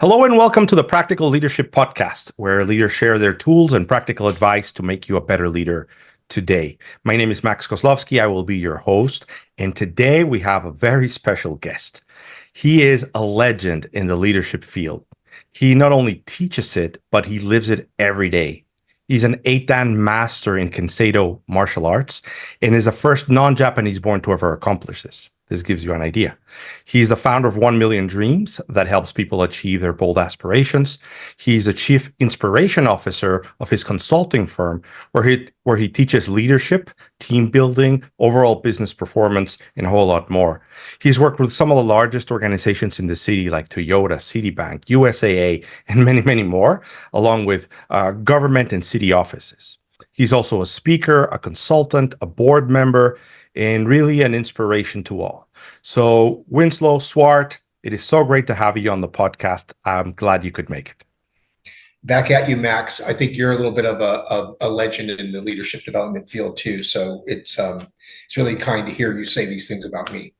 Hello and welcome to the Practical Leadership Podcast, where leaders share their tools and practical advice to make you a better leader today. My name is Max Kozlowski. I will be your host. And today we have a very special guest. He is a legend in the leadership field. He not only teaches it, but he lives it every day. He's an 8-dan master in Kenseido martial arts and is the first non-Japanese born to ever accomplish this. This gives you an idea. He's the founder of 1 Million Dreams that helps people achieve their bold aspirations. He's the chief inspiration officer of his consulting firm, where he teaches leadership, team building, overall business performance, and a whole lot more. He's worked with some of the largest organizations in the city like Toyota, Citibank, USAA, and many, many more, along with government and city offices. He's also a speaker, a consultant, a board member, and really an inspiration to all. So, Winslow Swart, it is so great to have you on the podcast. I'm glad you could make it. Back at you, Max. I think you're a little bit of a legend in the leadership development field too. So it's really kind to hear you say these things about me.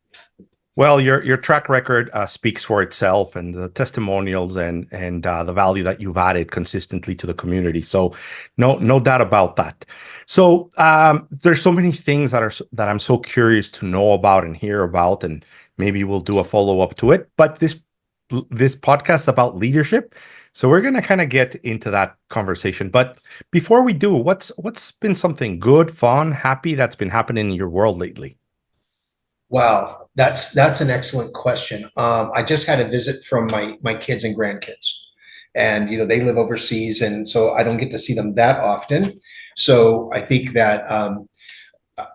Well, your track record speaks for itself, and the testimonials and the value that you've added consistently to the community. So, no doubt about that. So, there's so many things that I'm so curious to know about and hear about, and maybe we'll do a follow up to it. But this podcast is about leadership, so we're gonna kind of get into that conversation. But before we do, what's been something good, fun, happy that's been happening in your world lately? Wow, that's an excellent question. I just had a visit from my kids and grandkids, and they live overseas, and so I don't get to see them that often. So I think that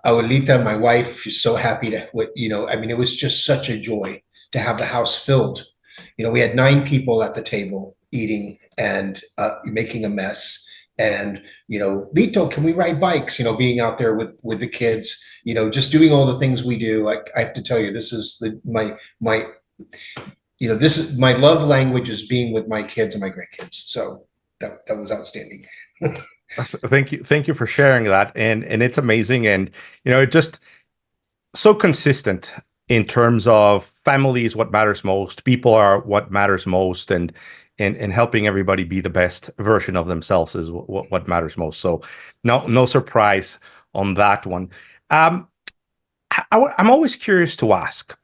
Abuelita, my wife, is so happy to I mean, it was just such a joy to have the house filled. We had 9 people at the table eating and making a mess. And Lito, can we ride bikes? Being out there with the kids, just doing all the things we do. I have to tell you, this is my this is my love language, is being with my kids and my grandkids. So that was outstanding. Thank you for sharing that, and it's amazing, and it just so consistent in terms of family is what matters most, people are what matters most, and helping everybody be the best version of themselves is what matters most. So no surprise on that one. I'm always curious to ask,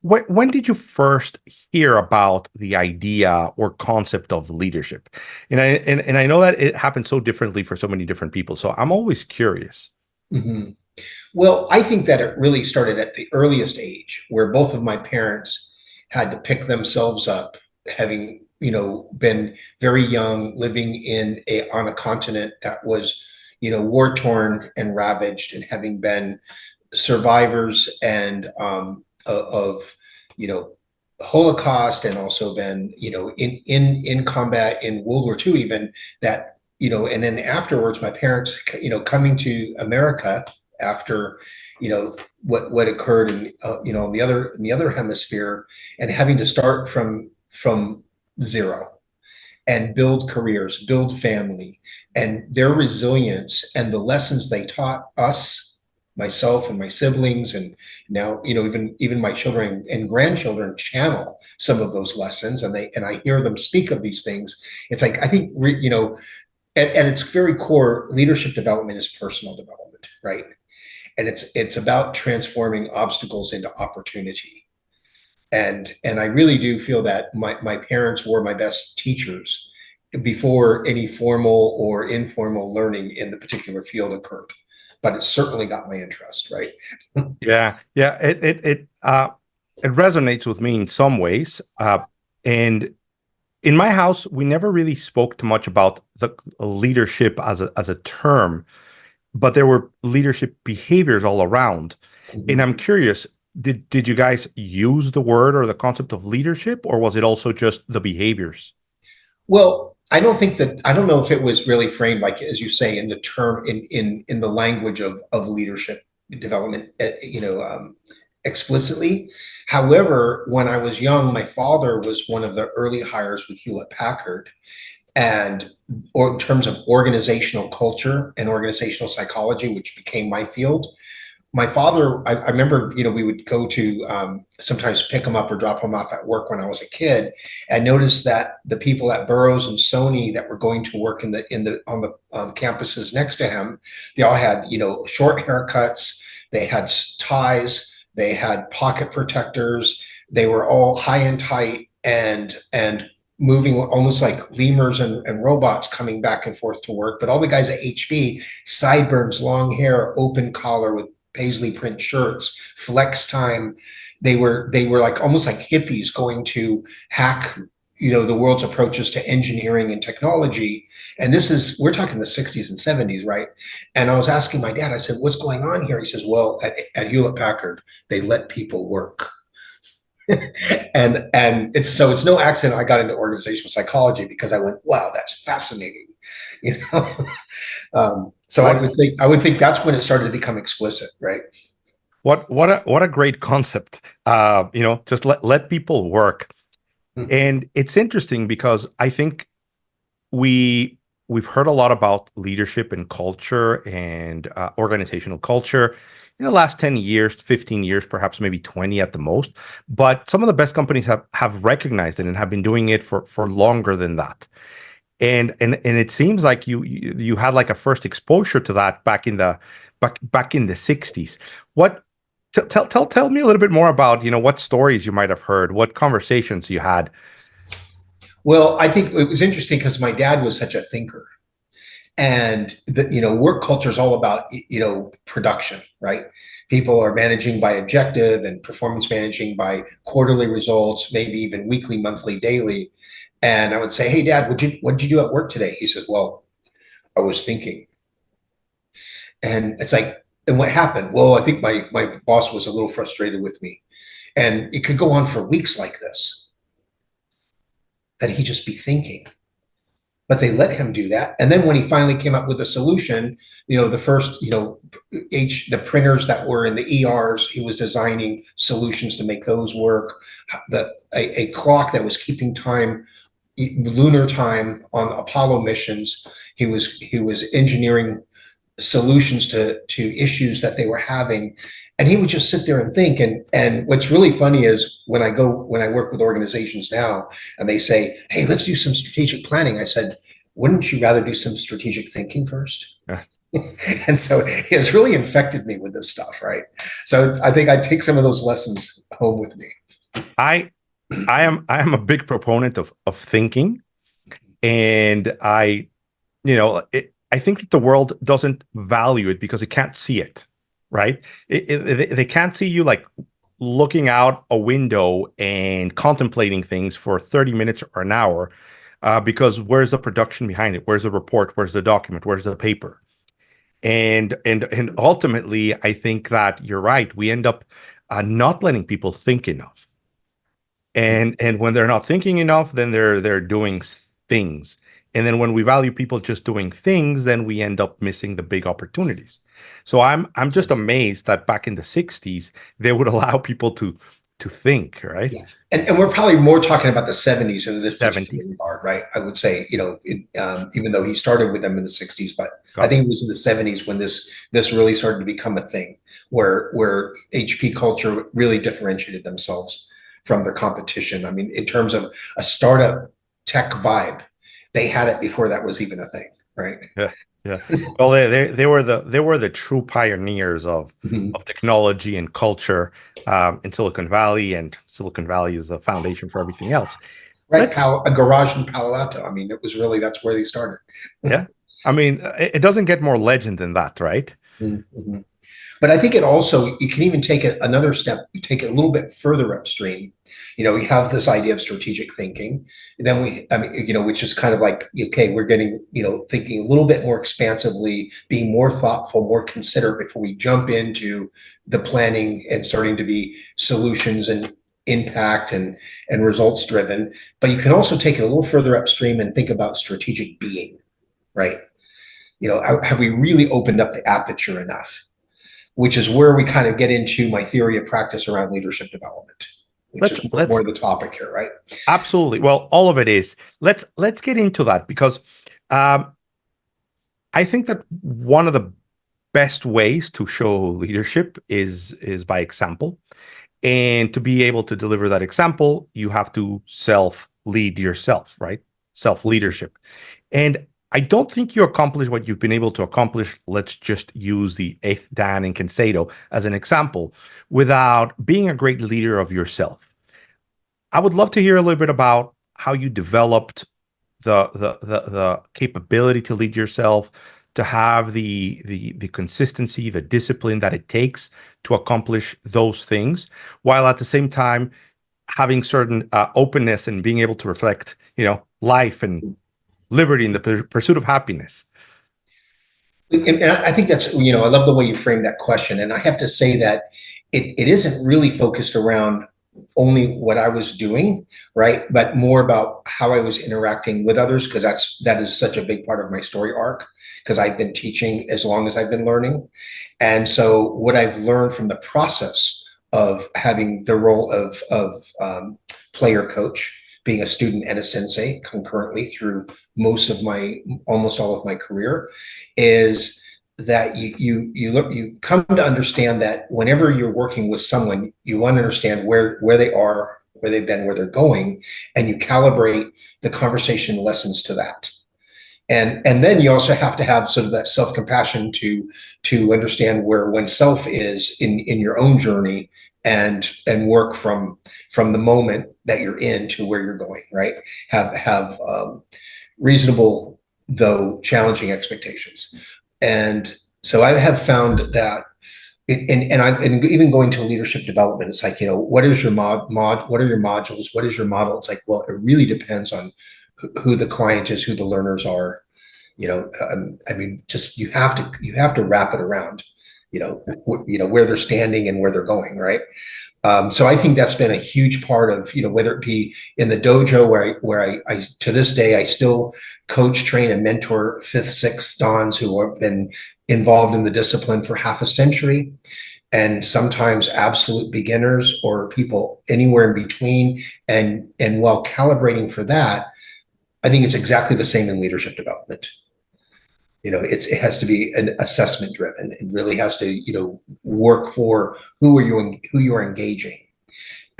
when did you first hear about the idea or concept of leadership? And I know that it happens so differently for so many different people. So I'm always curious. Mm-hmm. Well, I think that it really started at the earliest age, where both of my parents had to pick themselves up, having been very young, living on a continent that was war torn and ravaged, and having been survivors and of Holocaust, and also been in combat in World War II, even that and then afterwards my parents coming to America after what occurred in in the other hemisphere, and having to start from zero and build careers, build family, and their resilience and the lessons they taught us, myself and my siblings, and now even my children and grandchildren channel some of those lessons, and I hear them speak of these things. It's like, I think at its very core, leadership development is personal development, right? And it's about transforming obstacles into opportunity. And I really do feel that my parents were my best teachers before any formal or informal learning in the particular field occurred. But it certainly got my interest, right? Yeah. It resonates with me in some ways. And in my house, we never really spoke too much about the leadership as a term, but there were leadership behaviors all around. Mm-hmm. And I'm curious, did you guys use the word or the concept of leadership, or was it also just the behaviors? Well, I don't know if it was really framed, like, as you say, in the term, in the language of leadership development, explicitly. However, when I was young, my father was one of the early hires with Hewlett Packard, and in terms of organizational culture and organizational psychology, which became my field. my father, I remember, we would go to sometimes pick him up or drop him off at work when I was a kid, and noticed that the people at Burroughs and Sony that were going to work on the campuses next to him, they all had, short haircuts, they had ties, they had pocket protectors, they were all high and tight and moving almost like lemurs and robots coming back and forth to work. But all the guys at HB, sideburns, long hair, open collar with paisley print shirts, flex time. They were like almost like hippies going to hack the world's approaches to engineering and technology. And we're talking the 60s and 70s, right? And I was asking my dad, I said, what's going on here? He says, well, at Hewlett Packard, they let people work. and it's no accident I got into organizational psychology, because I went, wow, that's fascinating. So I would think that's when it started to become explicit, right? What a great concept. Just let people work. Mm-hmm. And it's interesting because I think we've heard a lot about leadership and culture and organizational culture in the last 10 years, 15 years, perhaps maybe 20 at the most. But some of the best companies have recognized it and have been doing it for longer than that. And it seems like you had like a first exposure to that back in the 60s. Tell me a little bit more about, what stories you might have heard, what conversations you had. Well, I think it was interesting because my dad was such a thinker. And work culture is all about, production, right? People are managing by objective and performance managing by quarterly results, maybe even weekly, monthly, daily. And I would say, hey, Dad, what did you do at work today? He says, well, I was thinking. And it's like, and what happened? Well, I think my boss was a little frustrated with me. And it could go on for weeks like this, that he'd just be thinking. But they let him do that. And then when he finally came up with a solution, the first, the printers that were in the ERs, he was designing solutions to make those work. A clock that was keeping time, lunar time on Apollo missions. He was engineering solutions to issues that they were having. And he would just sit there and think. And what's really funny is when I work with organizations now and they say, hey, let's do some strategic planning. I said, wouldn't you rather do some strategic thinking first? Yeah. And so he has really infected me with this stuff, right? So I think I take some of those lessons home with me. I am a big proponent of thinking. And I think that the world doesn't value it because it can't see it. Right? They can't see you like looking out a window and contemplating things for 30 minutes or an hour, because where's the production behind it? Where's the report? Where's the document? Where's the paper? And ultimately, I think that you're right. We end up not letting people think enough, and when they're not thinking enough, then they're doing things. And then when we value people just doing things, then we end up missing the big opportunities. So I'm just amazed that back in the 60s, they would allow people to think, right? Yeah. And we're probably more talking about the 70s and the 70s, right? I would say, even though he started with them in the 60s, but I think it was in the 70s when this really started to become a thing where HP culture really differentiated themselves from their competition. I mean, in terms of a startup tech vibe, they had it before that was even a thing, right? Yeah. Yeah. Well, they were the true pioneers of technology and culture in Silicon Valley, and Silicon Valley is the foundation for everything else. Right. A garage in Palo Alto. I mean, that's where they started. Yeah. I mean, it doesn't get more legend than that, right? Mm-hmm. But I think you can even take it another step. You take it a little bit further upstream. We have this idea of strategic thinking. Then which is kind of like, okay, we're getting, thinking a little bit more expansively, being more thoughtful, more considerate before we jump into the planning and starting to be solutions and impact and results driven. But you can also take it a little further upstream and think about strategic being, right? Have we really opened up the aperture enough? Which is where we kind of get into my theory of practice around leadership development, which is more the topic here, right? Absolutely. Well, all of it is. Let's get into that, because I think that one of the best ways to show leadership is by example. And to be able to deliver that example, you have to self-lead yourself, right? Self-leadership. And I don't think you accomplish what you've been able to accomplish. Let's just use the eighth Dan in Cansedo as an example without being a great leader of yourself. I would love to hear a little bit about how you developed the capability to lead yourself, to have the consistency, the discipline that it takes to accomplish those things, while at the same time having certain openness and being able to reflect, life and liberty and the pursuit of happiness. And I think that's, I love the way you frame that question. And I have to say that it isn't really focused around only what I was doing, right? But more about how I was interacting with others, because that is such a big part of my story arc, because I've been teaching as long as I've been learning. And so what I've learned from the process of having the role of player coach, being a student and a sensei concurrently through almost all of my career, is that you come to understand that whenever you're working with someone, you want to understand where they are, where they've been, where they're going, and you calibrate the conversation lessons to that. And then you also have to have sort of that self-compassion to understand where oneself is in your own journey, and work from the moment that you're in to where you're going, right? Have reasonable though challenging expectations. And so I have found that and even going to leadership development, it's like, what is your what are your modules? What is your model? It's like, well, it really depends on who the client is, who the learners are. I mean, just you have to wrap it around, where they're standing and where they're going, right? So I think that's been a huge part of, whether it be in the dojo where I to this day, I still coach, train, and mentor fifth, sixth dons who have been involved in the discipline for half a century, and sometimes absolute beginners or people anywhere in between. And while calibrating for that, I think it's exactly the same in leadership development. It has to be an assessment driven. It really has to, work for who you are engaging.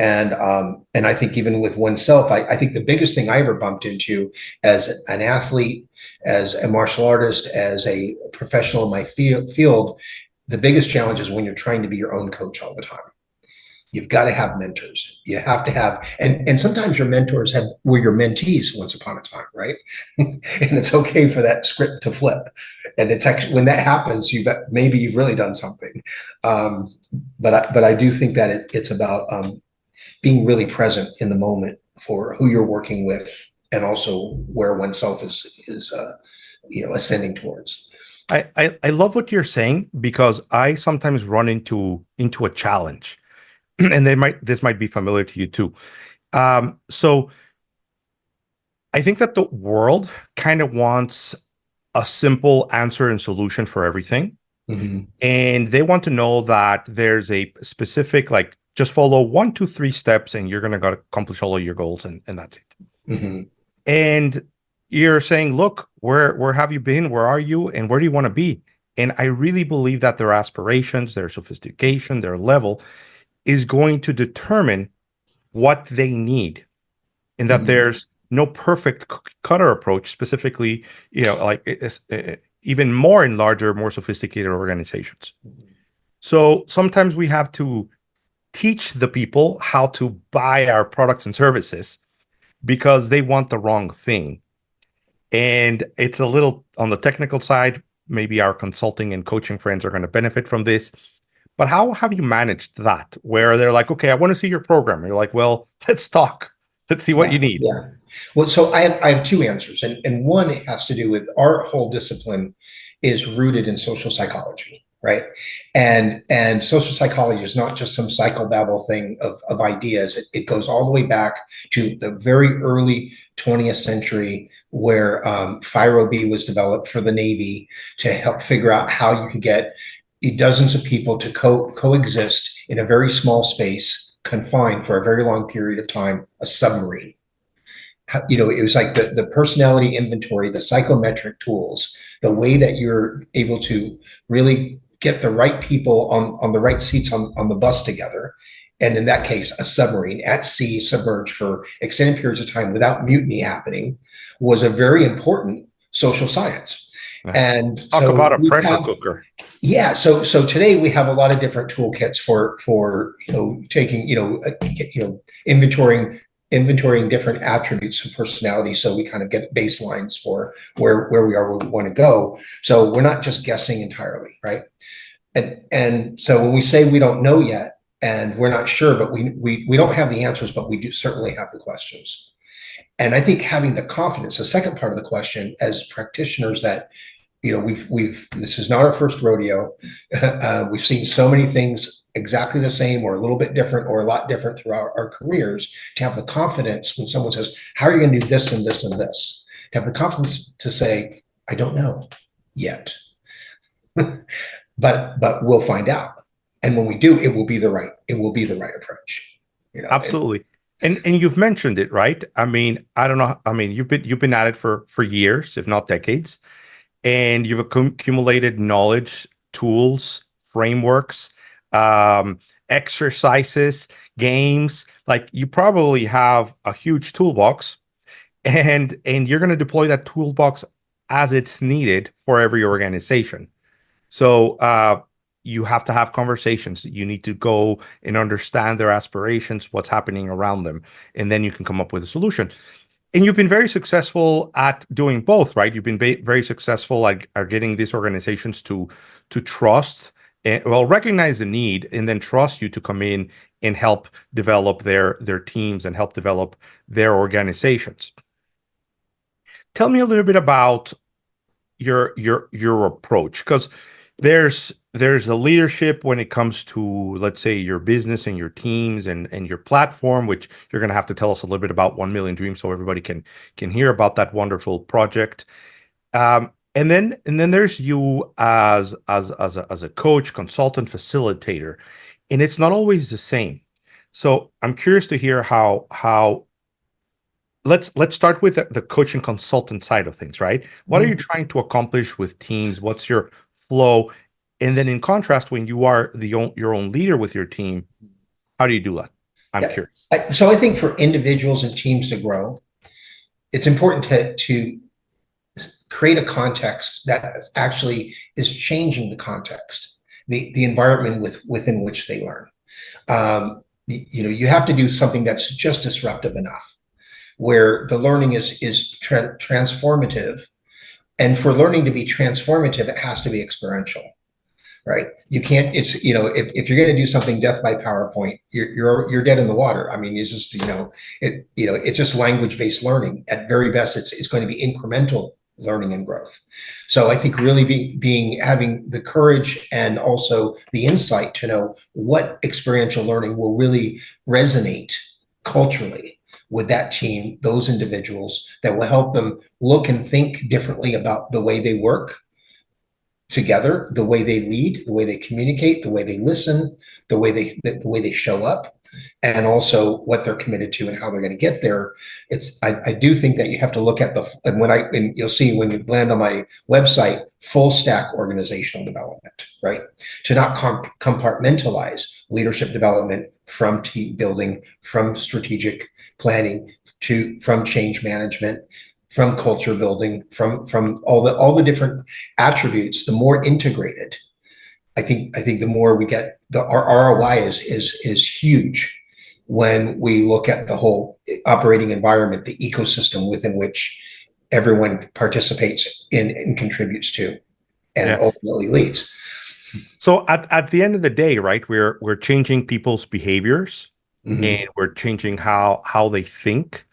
And I think even with oneself, I think the biggest thing I ever bumped into as an athlete, as a martial artist, as a professional in my field, the biggest challenge is when you're trying to be your own coach all the time. You've got to have mentors. You have to have, and sometimes your mentors were your mentees once upon a time, right? And it's okay for that script to flip. And it's actually, when that happens, maybe you've really done something. But I do think that it's about being really present in the moment for who you're working with, and also where oneself is ascending towards. I love what you're saying, because I sometimes run into a challenge. And this might be familiar to you too. So I think that the world kind of wants a simple answer and solution for everything. Mm-hmm. And they want to know that there's a specific, like, just follow 1, 2, 3 steps and you're going to accomplish all of your goals, and that's it. Mm-hmm. And you're saying, look, where have you been? Where are you? And where do you want to be? And I really believe that their aspirations, their sophistication, their level is going to determine what they need, and that there's no perfect cutter approach, specifically, like it's, even more in larger, more sophisticated organizations. So sometimes we have to teach the people how to buy our products and services because they want the wrong thing. And it's a little on the technical side. Maybe our consulting and coaching friends are going to benefit from this. But how have you managed that, where they're like, okay, I want to see your program. And you're like, well, let's talk. Let's see what you need. Yeah. Well, so I have two answers. And one has to do with our whole discipline is rooted in social psychology, right? And social psychology is not just some psychobabble thing of ideas. It goes all the way back to the very early 20th century, where FIRO-B was developed for the Navy to help figure out how you could get dozens of people to coexist in a very small space, confined for a very long period of time, a submarine. It was like the personality inventory, the psychometric tools, the way that you're able to really get the right people on the right seats on the bus together, and in that case, a submarine at sea submerged for extended periods of time without mutiny happening, was a very important social science. Yeah. And Talk so about a we pressure have, cooker. yeah. So today we have a lot of different toolkits for taking inventorying different attributes of personality, so we kind of get baselines for where we are, where we want to go. So we're not just guessing entirely, right? And so when we say we don't know yet and we're not sure, but we don't have the answers, but we do certainly have the questions. And I think having the confidence, the second part of the question, as practitioners, that we've this is not our first rodeo. We've seen so many things exactly the same or a little bit different or a lot different throughout our careers. To have the confidence when someone says, how are you going to do this and this and this? To have the confidence to say, I don't know yet, but we'll find out. And when we do, it will be the right approach. Absolutely. And you've mentioned it, right? I mean, I don't know. I mean, you've been at it for years, if not decades, and you've accumulated knowledge, tools, frameworks, exercises, games. Like, you probably have a huge toolbox, and you're going to deploy that toolbox as it's needed for every organization. So you have to have conversations. You need to go and understand their aspirations, what's happening around them, and then you can come up with a solution. And you've been very successful at doing both, right? You've been very successful at getting these organizations to trust and, well, recognize the need, and then trust you to come in and help develop their teams and help develop their organizations. Tell me a little bit about your approach, because there's a leadership when it comes to, let's say, your business and your teams and your platform, which you're going to have to tell us a little bit about 1 Million Dreams so everybody can hear about that wonderful project. And then there's you as a coach, consultant, facilitator, and it's not always the same. So I'm curious to hear how let's start with the coach and consultant side of things, right? What are you trying to accomplish with teams? What's your flow? And then in contrast, when you are your own leader with your team, how do you do that? I'm curious. So I think for individuals and teams to grow, it's important to create a context that actually is changing the context, the environment within which they learn. You have to do something that's just disruptive enough, where the learning is transformative. And for learning to be transformative, it has to be experiential, right? You can't, if you're going to do something death by PowerPoint, you're dead in the water. I mean, it's just, it's just language-based learning. At very best, it's going to be incremental learning and growth. So I think really having the courage and also the insight to know what experiential learning will really resonate culturally with that team, those individuals, that will help them look and think differently about the way they work together, the way they lead, the way they communicate, the way they listen, the way they show up, and also what they're committed to and how they're going to get there. I do think that you have to look at and you'll see when you land on my website, full stack organizational development, right? To not compartmentalize leadership development from team building, from strategic planning, from change management, from culture building, from all the different attributes. The more integrated, I think the more we get, our ROI is huge when we look at the whole operating environment, the ecosystem within which everyone participates in and contributes to, and ultimately leads. So at the end of the day, right, we're changing people's behaviors, and we're changing how they think,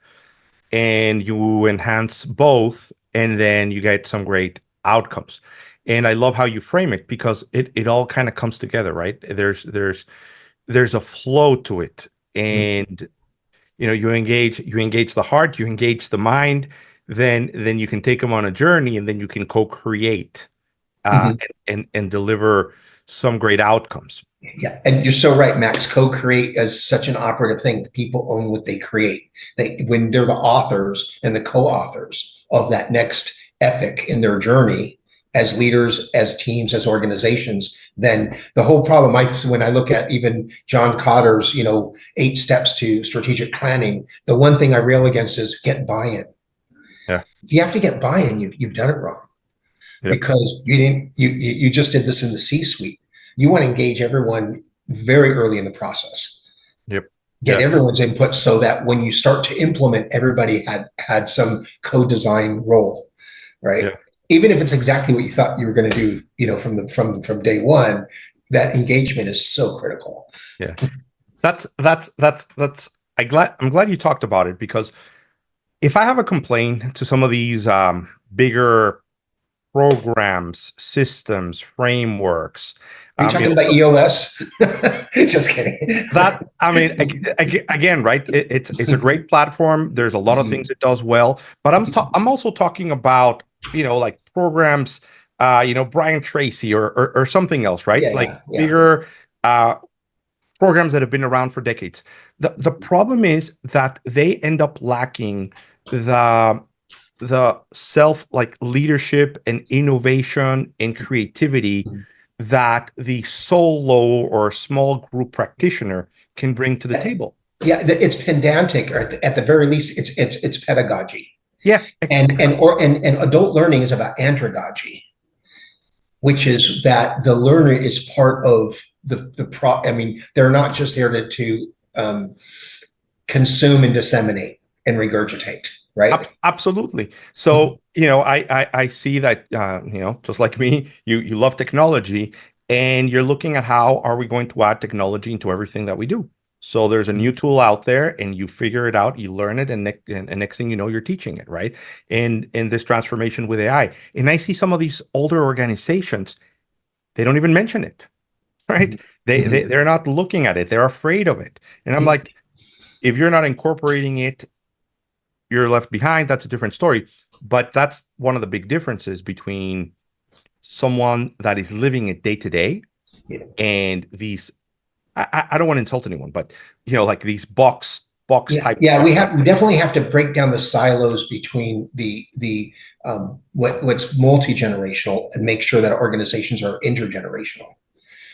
and you enhance both, and then you get some great outcomes. And I love how you frame it, because it all kind of comes together, right? There's a flow to it, and you engage the heart, you engage the mind, then you can take them on a journey, and then you can co-create and deliver some great outcomes. Yeah, and you're so right, Max. Co-create is such an operative thing. People own what they create. When they're the authors and the co-authors of that next epic in their journey, as leaders, as teams, as organizations, then the whole problem, when I look at even John Cotter's, 8 steps to strategic planning, the one thing I rail against is get buy-in. Yeah. If you have to get buy-in, you've done it wrong, Yep. because you just did this in the C-suite. You want to engage everyone very early in the process. Yep. Get Yeah. everyone's input so that when you start to implement, everybody had some co-design role, right? Yeah. Even if it's exactly what you thought you were going to do, from day one, that engagement is so critical. Yeah. That's I'm glad you talked about it, because if I have a complaint to some of these bigger programs, systems, frameworks, Are you talking about EOS? Just kidding. that, I mean, again, right? It's a great platform. There's a lot of things it does well, but I'm also talking about, like programs, Brian Tracy or something else, right? Yeah, Like yeah. bigger programs that have been around for decades. The problem is that they end up lacking the self, like, leadership and innovation and creativity that the solo or small group practitioner can bring to the table. Yeah, it's pedantic, or at the very least, it's pedagogy. Yeah. And adult learning is about andragogy, which is that the learner is part of I mean, they're not just there to consume and disseminate and regurgitate, right? Absolutely. So, I see that, just like me, you love technology, and you're looking at how are we going to add technology into everything that we do. So there's a new tool out there, and you figure it out, you learn it, and next thing you know, you're teaching it, right? And in this transformation with AI. And I see some of these older organizations, they don't even mention it, right? They're not looking at it. They're afraid of it. And I'm like, if you're not incorporating it, you're left behind. That's a different story. But that's one of the big differences between someone that is living it day to day and these, I don't want to insult anyone, but like these box type. Yeah, we definitely have to break down the silos between what's multi-generational and make sure that organizations are intergenerational.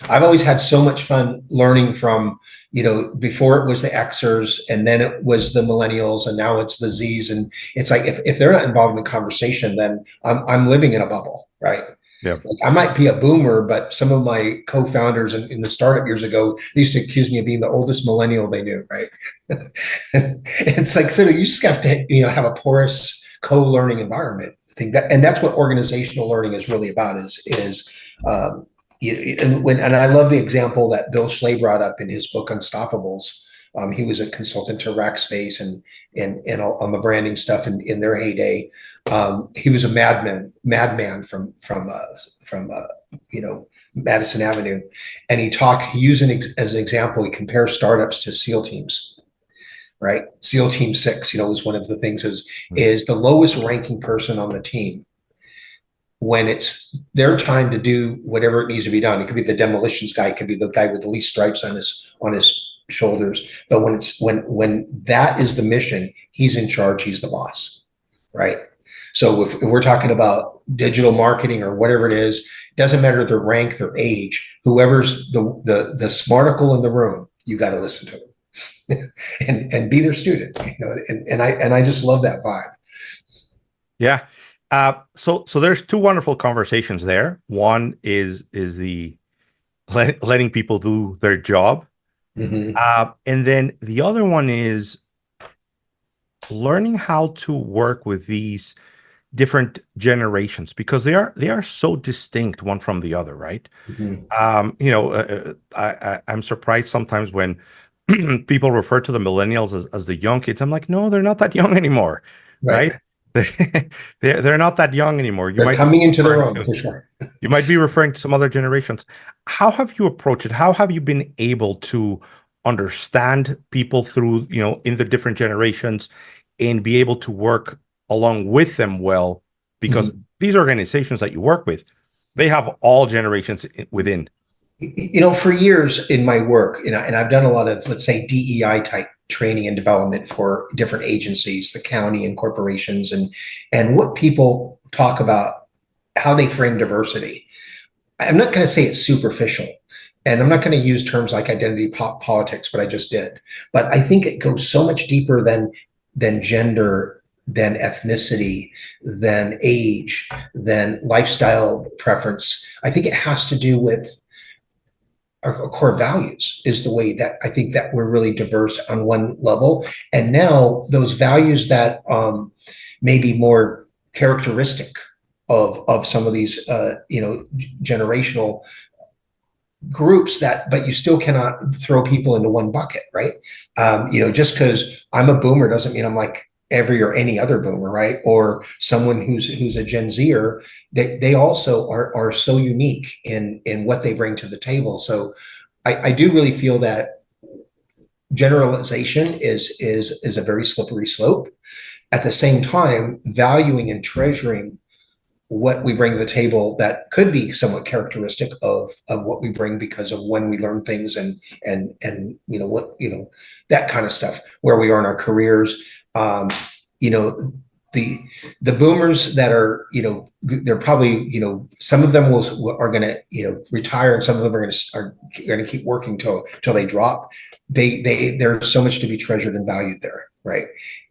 I've always had so much fun learning from, before it was the Xers, and then it was the millennials, and now it's the Zs. And it's like, if they're not involved in the conversation, then I'm living in a bubble, right? Yeah. Like, I might be a boomer, but some of my co-founders in the startup years ago, they used to accuse me of being the oldest millennial they knew, right? It's like, so you just have to, have a porous co-learning environment. I think and that's what organizational learning is really about, and I love the example that Bill Schley brought up in his book Unstoppables. He was a consultant to Rackspace and on the branding stuff in their heyday. He was a madman from Madison Avenue, and he used as an example. He compares startups to SEAL teams. Right, SEAL Team 6, was one of the things is the lowest ranking person on the team. When it's their time to do whatever it needs to be done, it could be the demolitions guy, it could be the guy with the least stripes on his shoulders. But when that is the mission, he's in charge, he's the boss, right? So if we're talking about digital marketing or whatever it is, it doesn't matter their rank, their age, whoever's the smarticle in the room, you got to listen to them and be their student, and I just love that vibe. Yeah. So there's two wonderful conversations there. One is the letting people do their job. And then the other one is learning how to work with these different generations, because they are so distinct one from the other, right? I'm surprised sometimes when people refer to the millennials as the young kids. I'm like, no, they're not that young anymore, right? They're not that young anymore. They're coming into their own, for sure. You might be referring to some other generations. How have you approached it? How have you been able to understand people through, in the different generations, and be able to work along with them well? Because these organizations that you work with, they have all generations within. For years in my work, and I've done a lot of, let's say, DEI type training and development for different agencies, the county and corporations, and what people talk about how they frame diversity. I'm not going to say it's superficial, and I'm not going to use terms like identity politics, but I just did. But I think it goes so much deeper than gender, than ethnicity, than age, than lifestyle preference. I think it has to do with our core values is the way that I think that we're really diverse on one level. And now those values that may be more characteristic of some of these generational groups, that but you still cannot throw people into one bucket, right? Just because I'm a boomer doesn't mean I'm like every or any other boomer, right? Or someone who's a Gen Zer. They also are so unique in what they bring to the table. So I do really feel that generalization is a very slippery slope. At the same time, valuing and treasuring what we bring to the table that could be somewhat characteristic of what we bring because of when we learn things and that kind of stuff, where we are in our careers. The boomers that are, they're probably, some of them are going to, retire, and some of them are going to keep working till they drop. There's so much to be treasured and valued there, right?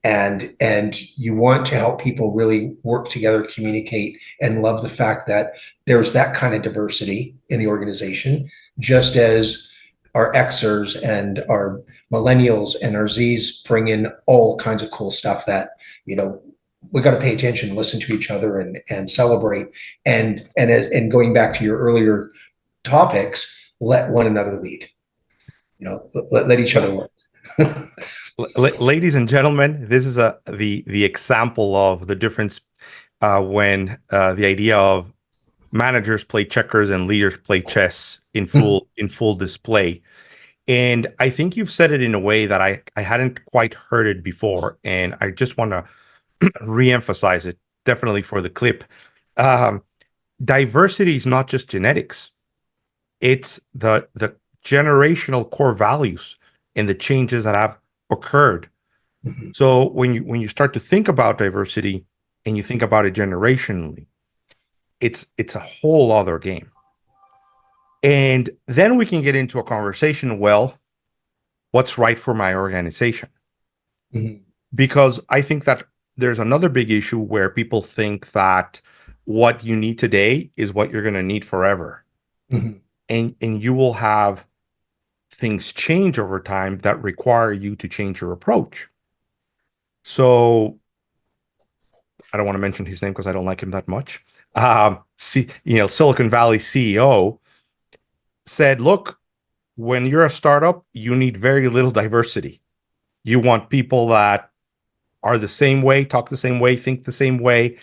And you want to help people really work together, communicate, and love the fact that there's that kind of diversity in the organization, just as our Xers and our millennials and our Zs bring in all kinds of cool stuff that, we got to pay attention, listen to each other, and celebrate. And going back to your earlier topics, let one another lead. Let each other work. Ladies and gentlemen, this is the example of the difference when the idea of managers play checkers and leaders play chess in full display. And I think you've said it in a way that I hadn't quite heard it before, and I just want to re-emphasize it, definitely for the clip. Diversity is not just genetics. It's the generational core values and the changes that have occurred. Mm-hmm. So when you start to think about diversity and you think about it generationally, it's a whole other game. And then we can get into a conversation, well, what's right for my organization? Mm-hmm. Because I think that there's another big issue where people think that what you need today is what you're going to need forever. Mm-hmm. And you will have things change over time that require you to change your approach. So I don't want to mention his name because I don't like him that much. Silicon Valley CEO said, look, when you're a startup, you need very little diversity. You want people that are the same way, talk the same way, think the same way,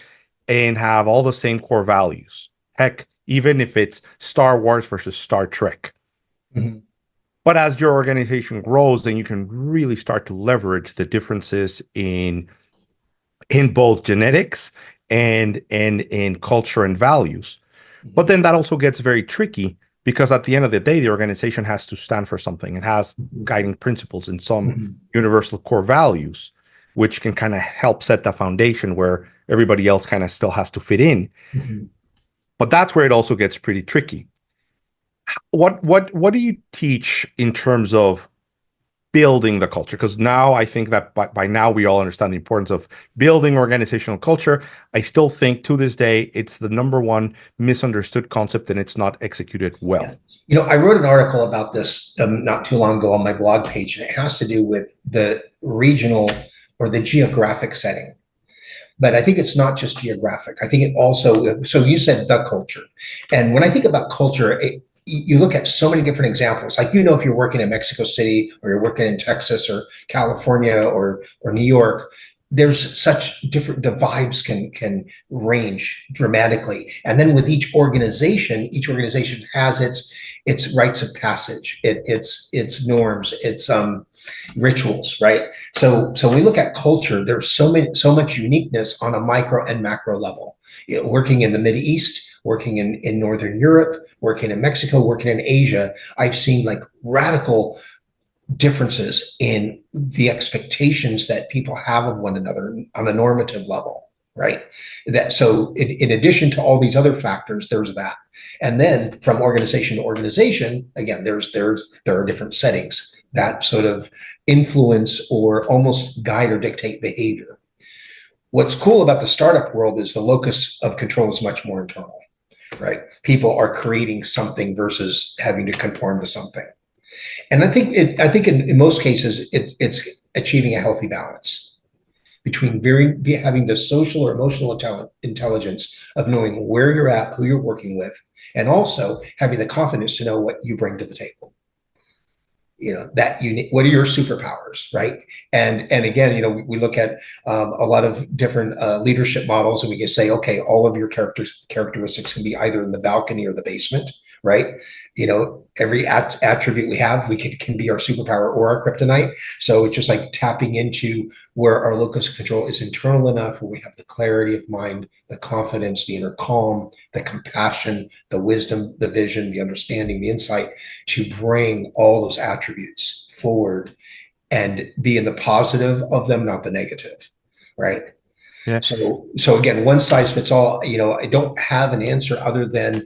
and have all the same core values. Heck, even if it's Star Wars versus Star Trek. Mm-hmm. But as your organization grows, then you can really start to leverage the differences in both genetics and in culture and values. But then that also gets very tricky, because at the end of the day, the organization has to stand for something. It has guiding principles and some universal core values, which can kind of help set the foundation where everybody else kind of still has to fit in. Mm-hmm. But that's where it also gets pretty tricky. What do you teach in terms of building the culture? Because now I think that by now we all understand the importance of building organizational culture. I still think to this day it's the number one misunderstood concept, and it's not executed well. Yeah. I wrote an article about this not too long ago on my blog page, and it has to do with the regional or the geographic setting. But I think it's not just geographic. I think it also, so you said the culture. And when I think about culture, you look at so many different examples. Like, if you're working in Mexico City, or you're working in Texas or California or New York, there's such different, the vibes can range dramatically. And then with each organization has its rites of passage, its norms, its rituals, right? So when we look at culture, there's so much uniqueness on a micro and macro level. Working in the Middle East, working in Northern Europe, working in Mexico, working in Asia, I've seen like radical differences in the expectations that people have of one another on a normative level, right? That so in addition to all these other factors, there's that. And then from organization to organization, again, there are different settings that sort of influence or almost guide or dictate behavior. What's cool about the startup world is the locus of control is much more internal, right? People are creating something versus having to conform to something. And I think in most cases, it's achieving a healthy balance between having the social or emotional intelligence of knowing where you're at, who you're working with, and also having the confidence to know what you bring to the table. That what are your superpowers, right? And again, we look at a lot of different leadership models, and we can say, okay, all of your characteristics can be either in the balcony or the basement, right? Every attribute we have, we can be our superpower or our kryptonite. So it's just like tapping into where our locus of control is internal enough, where we have the clarity of mind, the confidence, the inner calm, the compassion, the wisdom, the vision, the understanding, the insight, to bring all those attributes forward and be in the positive of them, not the negative, right? Yeah. So again, one size fits all. I don't have an answer other than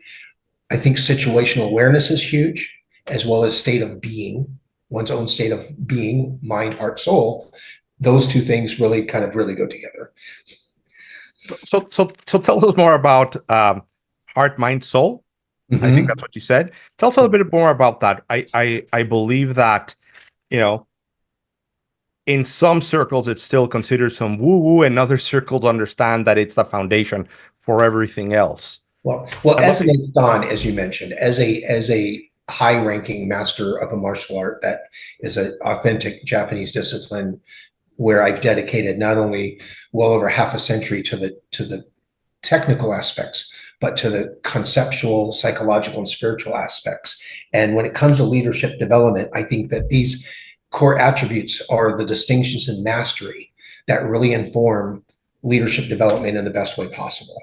I think situational awareness is huge, as well as state of being, one's own state of being, mind, heart, soul. Those two things really go together. So tell us more about heart, mind, soul. I think that's what you said. Tell us a little bit more about that. I believe that, in some circles it's still considered some woo-woo, and other circles understand that it's the foundation for everything else. Well, as an Dan, as you mentioned, as a high-ranking master of a martial art that is an authentic Japanese discipline, where I've dedicated not only well over half a century to the technical aspects, but to the conceptual, psychological, and spiritual aspects. And when it comes to leadership development, I think that these core attributes are the distinctions in mastery that really inform leadership development in the best way possible.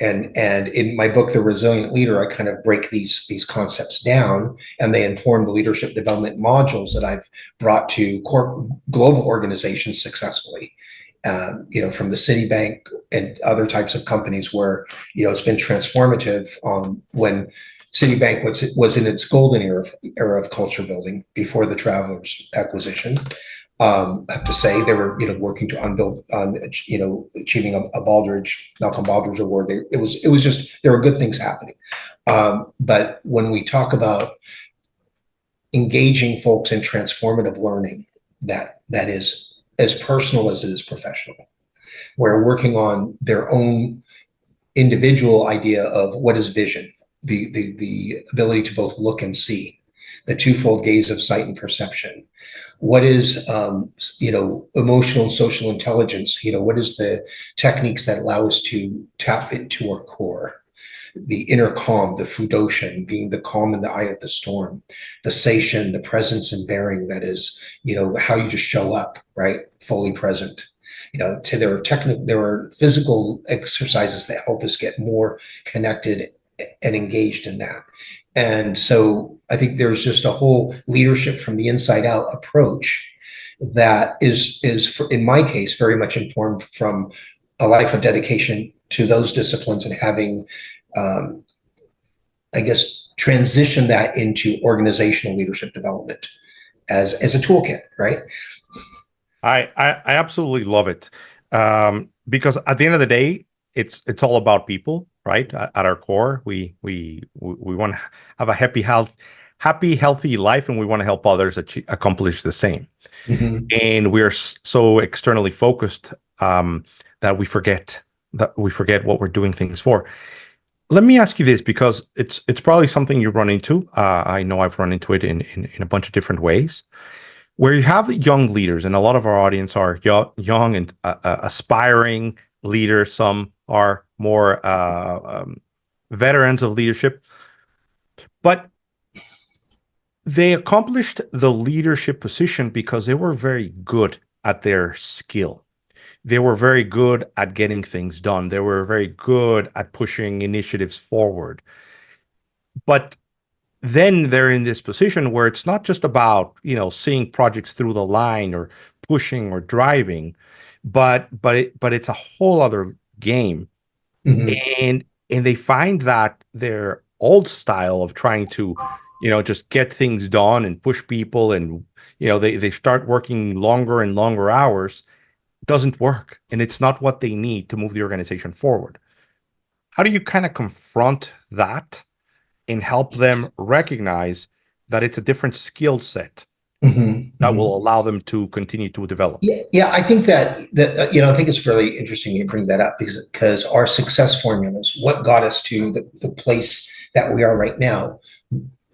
And in my book, The Resilient Leader, I kind of break these concepts down, and they inform the leadership development modules that I've brought to global organizations successfully. From the Citibank and other types of companies where, it's been transformative when Citibank was in its golden era of culture building before the Travelers acquisition. I have to say they were, working to achieving a Malcolm Baldrige Award. It was just, there were good things happening. But when we talk about engaging folks in transformative learning, that is as personal as it is professional, where working on their own individual idea of what is vision, the ability to both look and see, the twofold gaze of sight and perception. What is, emotional and social intelligence? What is the techniques that allow us to tap into our core? The inner calm, the fudoshin, being the calm in the eye of the storm, the seishin, the presence and bearing, that is, how you just show up, right? Fully present. There are physical exercises that help us get more connected and engaged in that. And so I think there's just a whole leadership from the inside out approach that is in my case, very much informed from a life of dedication to those disciplines, and having, transition that into organizational leadership development as a toolkit, right? I absolutely love it, because at the end of the day, it's all about people, right? At our core, we want to have a happy, healthy life, and we want to help others accomplish the same. Mm-hmm. And we are so externally focused that we forget what we're doing things for. Let me ask you this, because it's probably something you run into. I know I've run into it in a bunch of different ways, where you have young leaders, and a lot of our audience are young and aspiring leaders. Some are more veterans of leadership, but they accomplished the leadership position because they were very good at their skill. They were very good at getting things done. They were very good at pushing initiatives forward. But then they're in this position where it's not just about, seeing projects through the line or pushing or driving, but it's a whole other game. Mhm. And they find that their old style of trying to, just get things done and push people, and they start working longer and longer hours, doesn't work, and it's not what they need to move the organization forward. How do you kind of confront that and help them recognize that it's a different skill set Mhm. that Mhm. will allow them to continue to develop? Yeah, I think that I think it's really interesting you bring that up because our success formulas, what got us to the place that we are right now,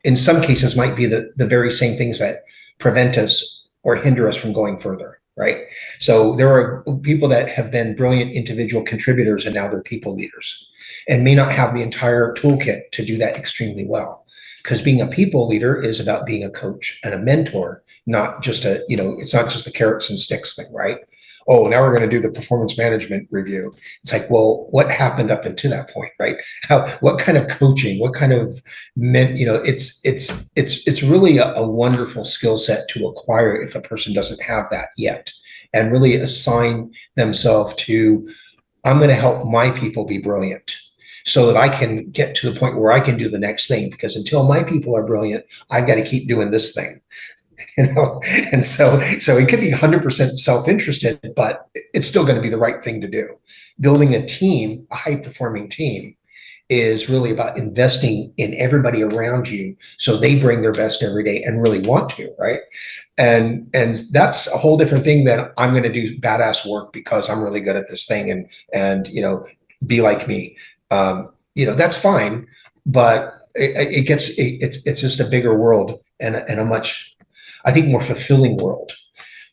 in some cases might be the very same things that prevent us or hinder us from going further, right? So there are people that have been brilliant individual contributors and now they're people leaders and may not have the entire toolkit to do that extremely well. Because being a people leader is about being a coach and a mentor, not just it's not just the carrots and sticks thing, right? Oh, now we're going to do the performance management review. It's like, well, what happened up until that point, right? What kind of coaching, what kind of it's really a wonderful skill set to acquire if a person doesn't have that yet, and really assign themselves to, I'm going to help my people be brilliant so that I can get to the point where I can do the next thing, because until my people are brilliant, I've got to keep doing this thing. you know and so it could be 100% self-interested, but it's still going to be the right thing to do. Building a team, a high performing team, is really about investing in everybody around you so they bring their best every day and really want to, right? And that's a whole different thing than I'm going to do badass work because I'm really good at this thing, and be like me. That's fine, but it's just a bigger world, and a much, I think, more fulfilling world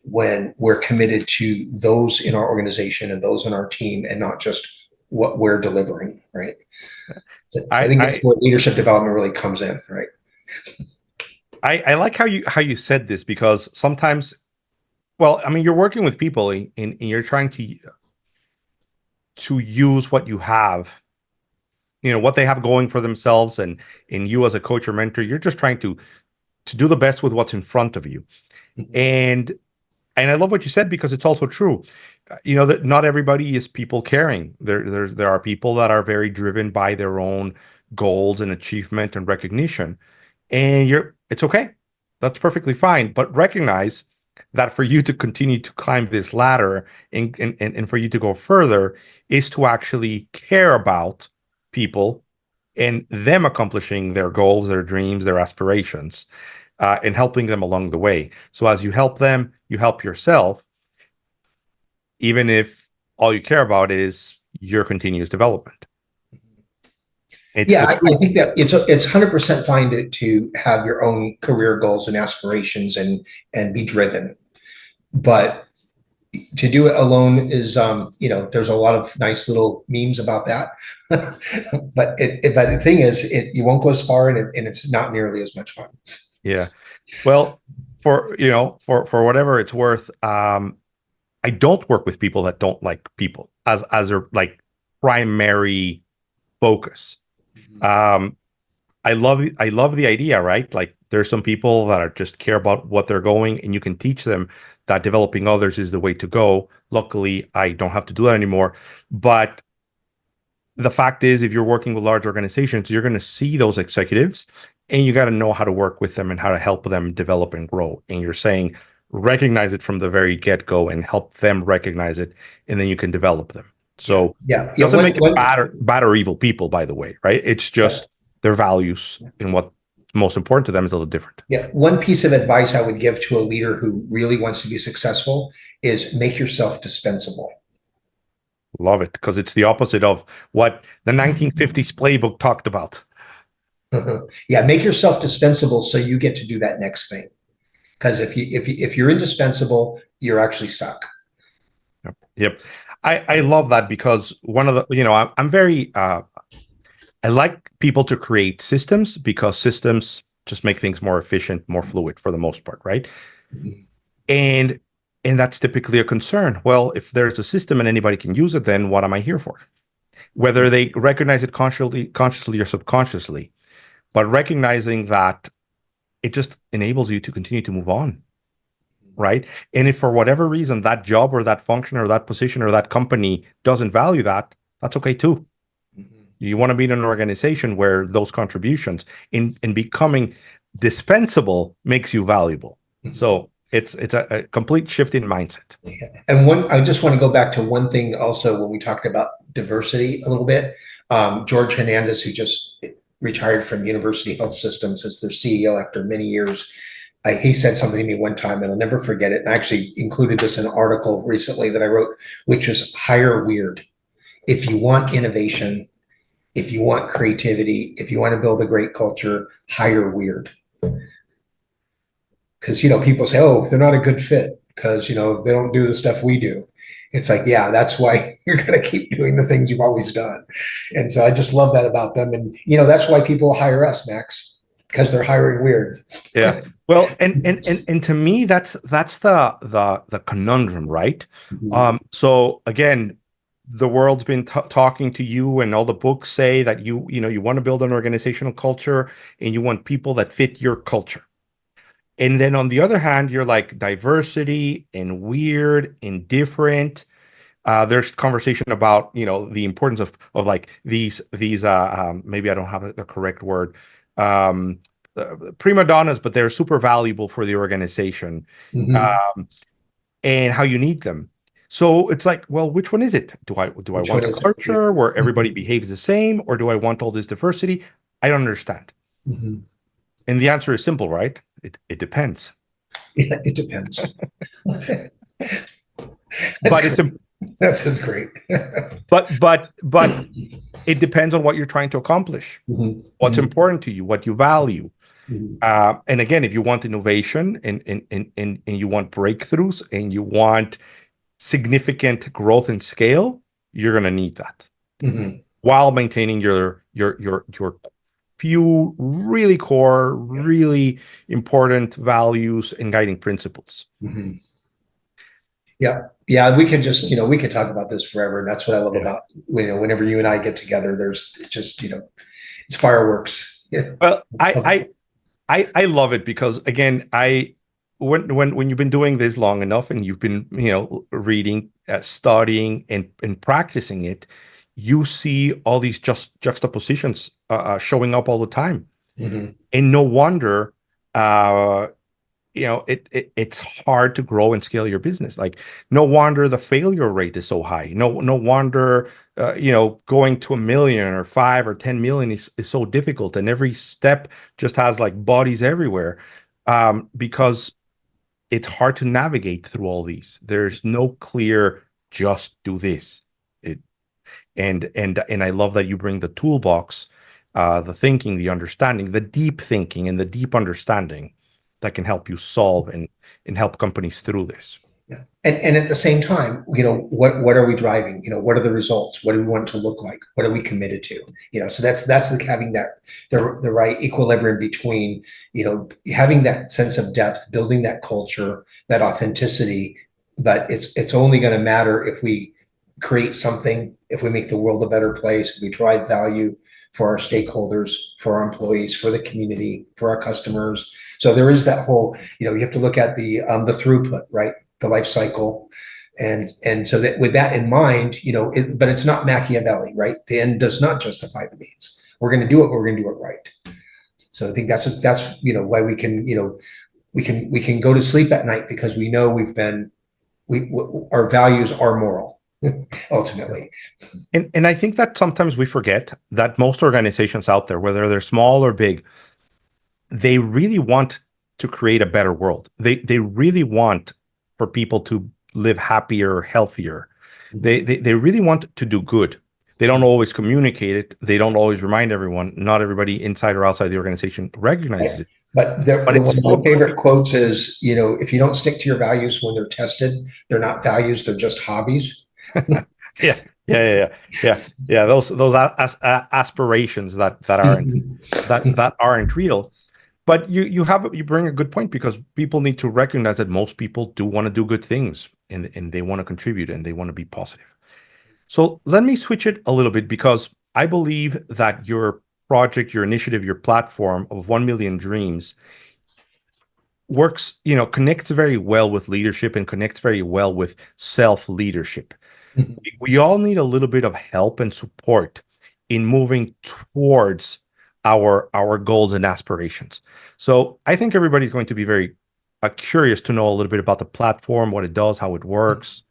when we're committed to those in our organization and those in our team and not just what we're delivering, right? So I I think that's I where leadership development really comes in, right? I like how you said this, because sometimes, well, I mean, you're working with people, and you're trying to use what you have, what they have going for themselves, and you as a coach or mentor, you're just trying to do the best with what's in front of you. Mhm. And I love what you said, because it's also true. That not everybody is people caring. There are people that are very driven by their own goals and achievement and recognition. And it's okay. That's perfectly fine. But recognize that for you to continue to climb this ladder, and for you to go further, is to actually care about people and them accomplishing their goals, their dreams, their aspirations, and helping them along the way. So as you help them, you help yourself, even if all you care about is your continuous development. It's Yeah, the I two. think that it's 100% fine to have your own career goals and aspirations and be driven, but to do it alone is, there's a lot of nice little memes about that, but the thing is, you won't go as far, and it's not nearly as much fun. Yeah. Well, for whatever it's worth, I don't work with people that don't like people as their like primary focus. Um, I love the idea, right? Like, there's some people that are just care about what they're going, and you can teach them that developing others is the way to go. Luckily, I don't have to do that anymore. But the fact is, if you're working with large organizations, you're going to see those executives, and you got to know how to work with them and how to help them develop and grow. And you're saying, recognize it from the very get-go and help them recognize it, and then you can develop them. Yeah, So yeah, it yeah. doesn't make it What bad or evil people, by the way, right? It's yeah, just their values and what's most important to them is a little different. yeah. One piece of advice I would give to a leader who really wants to be successful is make yourself dispensable. Love it, because it's the opposite of what the 1950s playbook talked about. Yeah, make yourself dispensable so you get to do that next thing. Because if you're indispensable, you're actually stuck. Yep. Yep. I love that, because one of the, I'm very, I like people to create systems, because systems just make things more efficient, more fluid for the most part, right? And and that's typically a concern. Well, if there's a system and anybody can use it, then what am I here for? Whether they recognize it consciously or subconsciously, but recognizing that it just enables you to continue to move on. right? And if for whatever reason that job or that function or that position or that company doesn't value that, that's okay too. Mhm. You want to be in an organization where those contributions in becoming dispensable makes you valuable. Mhm. So it's a complete shift in mindset. Yeah. And I just want to go back to one thing also when we talked about diversity a little bit. George Hernandez, who just retired from University Health Systems as their CEO after many years, he said something to me one time, and I'll never forget it. And I actually included this in an article recently that I wrote, which is hire weird. If you want innovation, if you want creativity, if you want to build a great culture, hire weird. Because people say, oh, they're not a good fit because they don't do the stuff we do. It's like, yeah, that's why you're going to keep doing the things you've always done. And so I just love that about them. And that's why people hire us, Max, because they're hiring weird. Yeah. Well, and to me, that's the conundrum, right? Mhm. So again, the world's been talking to you, and all the books say that you want to build an organizational culture, and you want people that fit your culture. And then on the other hand, you're like diversity and weird and different. There's conversation about the importance of like these maybe I don't have the correct word, um, prima donnas, but they're super valuable for the organization, Mhm. um, and how you need them. So it's like, well, which one is it? Do I Which one want a is it? Yeah. culture where everybody Mhm. behaves the same, or do I want all this diversity? I don't understand. Mhm. And the answer is simple, right? It depends. Yeah, it depends. That's But it's great. a That's just great. but it depends on what you're trying to accomplish, Mhm. what's Mhm. important to you, what you value. Mhm. And again, if you want innovation and you want breakthroughs and you want significant growth and scale, you're going to need that Mhm. while maintaining your few really core, really important values and guiding principles. Mhm. Yeah. Yeah. We can just, we could talk about this forever. And that's what I love Yeah. about, whenever you and I get together, there's just, it's fireworks. Yeah. Well, I love it because again, when you've been doing this long enough and you've been reading, studying, and practicing it, you see all these just juxtapositions showing up all the time, Mhm. and no wonder uh, it's hard to grow and scale your business. Like no wonder the failure rate is so high. No wonder going to 1 million or 5 or 10 million is so difficult, and every step just has like bodies everywhere, because it's hard to navigate through all these. There's no clear just do this. It and I love that you bring the toolbox, the thinking, the understanding, the deep thinking, and the deep understanding that can help you solve and help companies through this. Yeah. And at the same time, what are we driving? What are the results? What do we want it to look like? What are we committed to? So that's like having the right equilibrium between, having that sense of depth, building that culture, that authenticity. But it's only going to matter if we create something, if we make the world a better place, if we drive value for our stakeholders, for our employees, for the community, for our customers. So there is that whole, you have to look at the throughput, right? The life cycle. And so that with that in mind, but it's not Machiavelli, right? The end does not justify the means. We're going to do it, but we're going to do it right. So I think that's why we can, we can go to sleep at night because we know we our values are moral ultimately. And I think that sometimes we forget that most organizations out there, whether they're small or big, they really want to create a better world. They really want for people to live happier, healthier. They really want to do good. They don't always communicate it. They don't always remind everyone. Not everybody inside or outside the organization recognizes it. But But it's one of my focused. favorite quotes is, if you don't stick to your values when they're tested, they're not values, they're just hobbies. Yeah, yeah. Those aspirations that aren't that aren't real. But you bring a good point because people need to recognize that most people do want to do good things and they want to contribute and they want to be positive. So let me switch it a little bit because I believe that your project, your initiative, your platform of 1 million dreams works, connects very well with leadership and connects very well with self-leadership. Mhm. We all need a little bit of help and support in moving towards our goals and aspirations. So I think everybody's going to be very curious to know a little bit about the platform, what it does, how it works.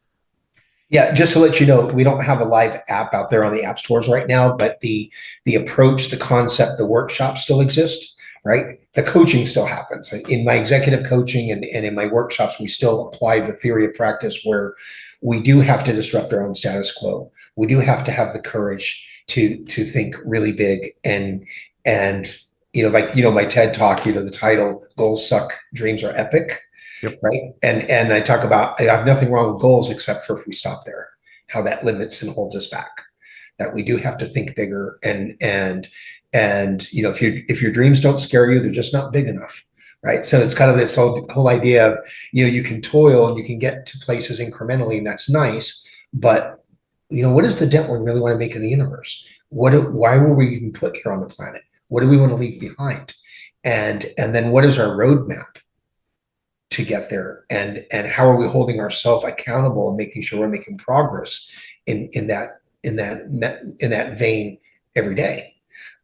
Yeah, just to let you know, we don't have a live app out there on the app stores right now, but the approach, the concept, the workshop still exists, right? The coaching still happens. In my executive coaching and in my workshops, we still apply the theory of practice where we do have to disrupt our own status quo. We do have to have the courage to think really big and my TED talk, the title "Goals Suck, Dreams Are Epic." Yep. Right. And I talk about, I have nothing wrong with goals except for if we stop there, how that limits and holds us back, that we do have to think bigger. And if your dreams don't scare you, they're just not big enough. Right. So it's kind of this whole idea of, you can toil and you can get to places incrementally, and that's nice. But, what is the dent we really want to make in the universe? Why were we even put here on the planet? What do we want to leave behind? And then what is our roadmap to get there, and how are we holding ourselves accountable and making sure we're making progress in that vein every day.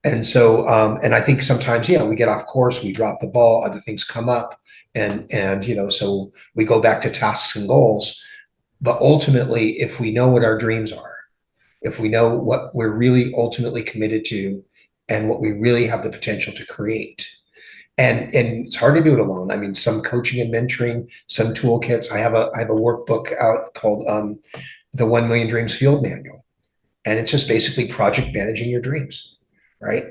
And so and I think sometimes we get off course, we drop the ball, other things come up, and so we go back to tasks and goals. But ultimately, if we know what our dreams are, if we know what we're really ultimately committed to and what we really have the potential to create, and it's hard to do it alone. I mean, some coaching and mentoring, some toolkits. I have a workbook out called the 1 Million Dreams Field Manual, and it's just basically project managing your dreams, right?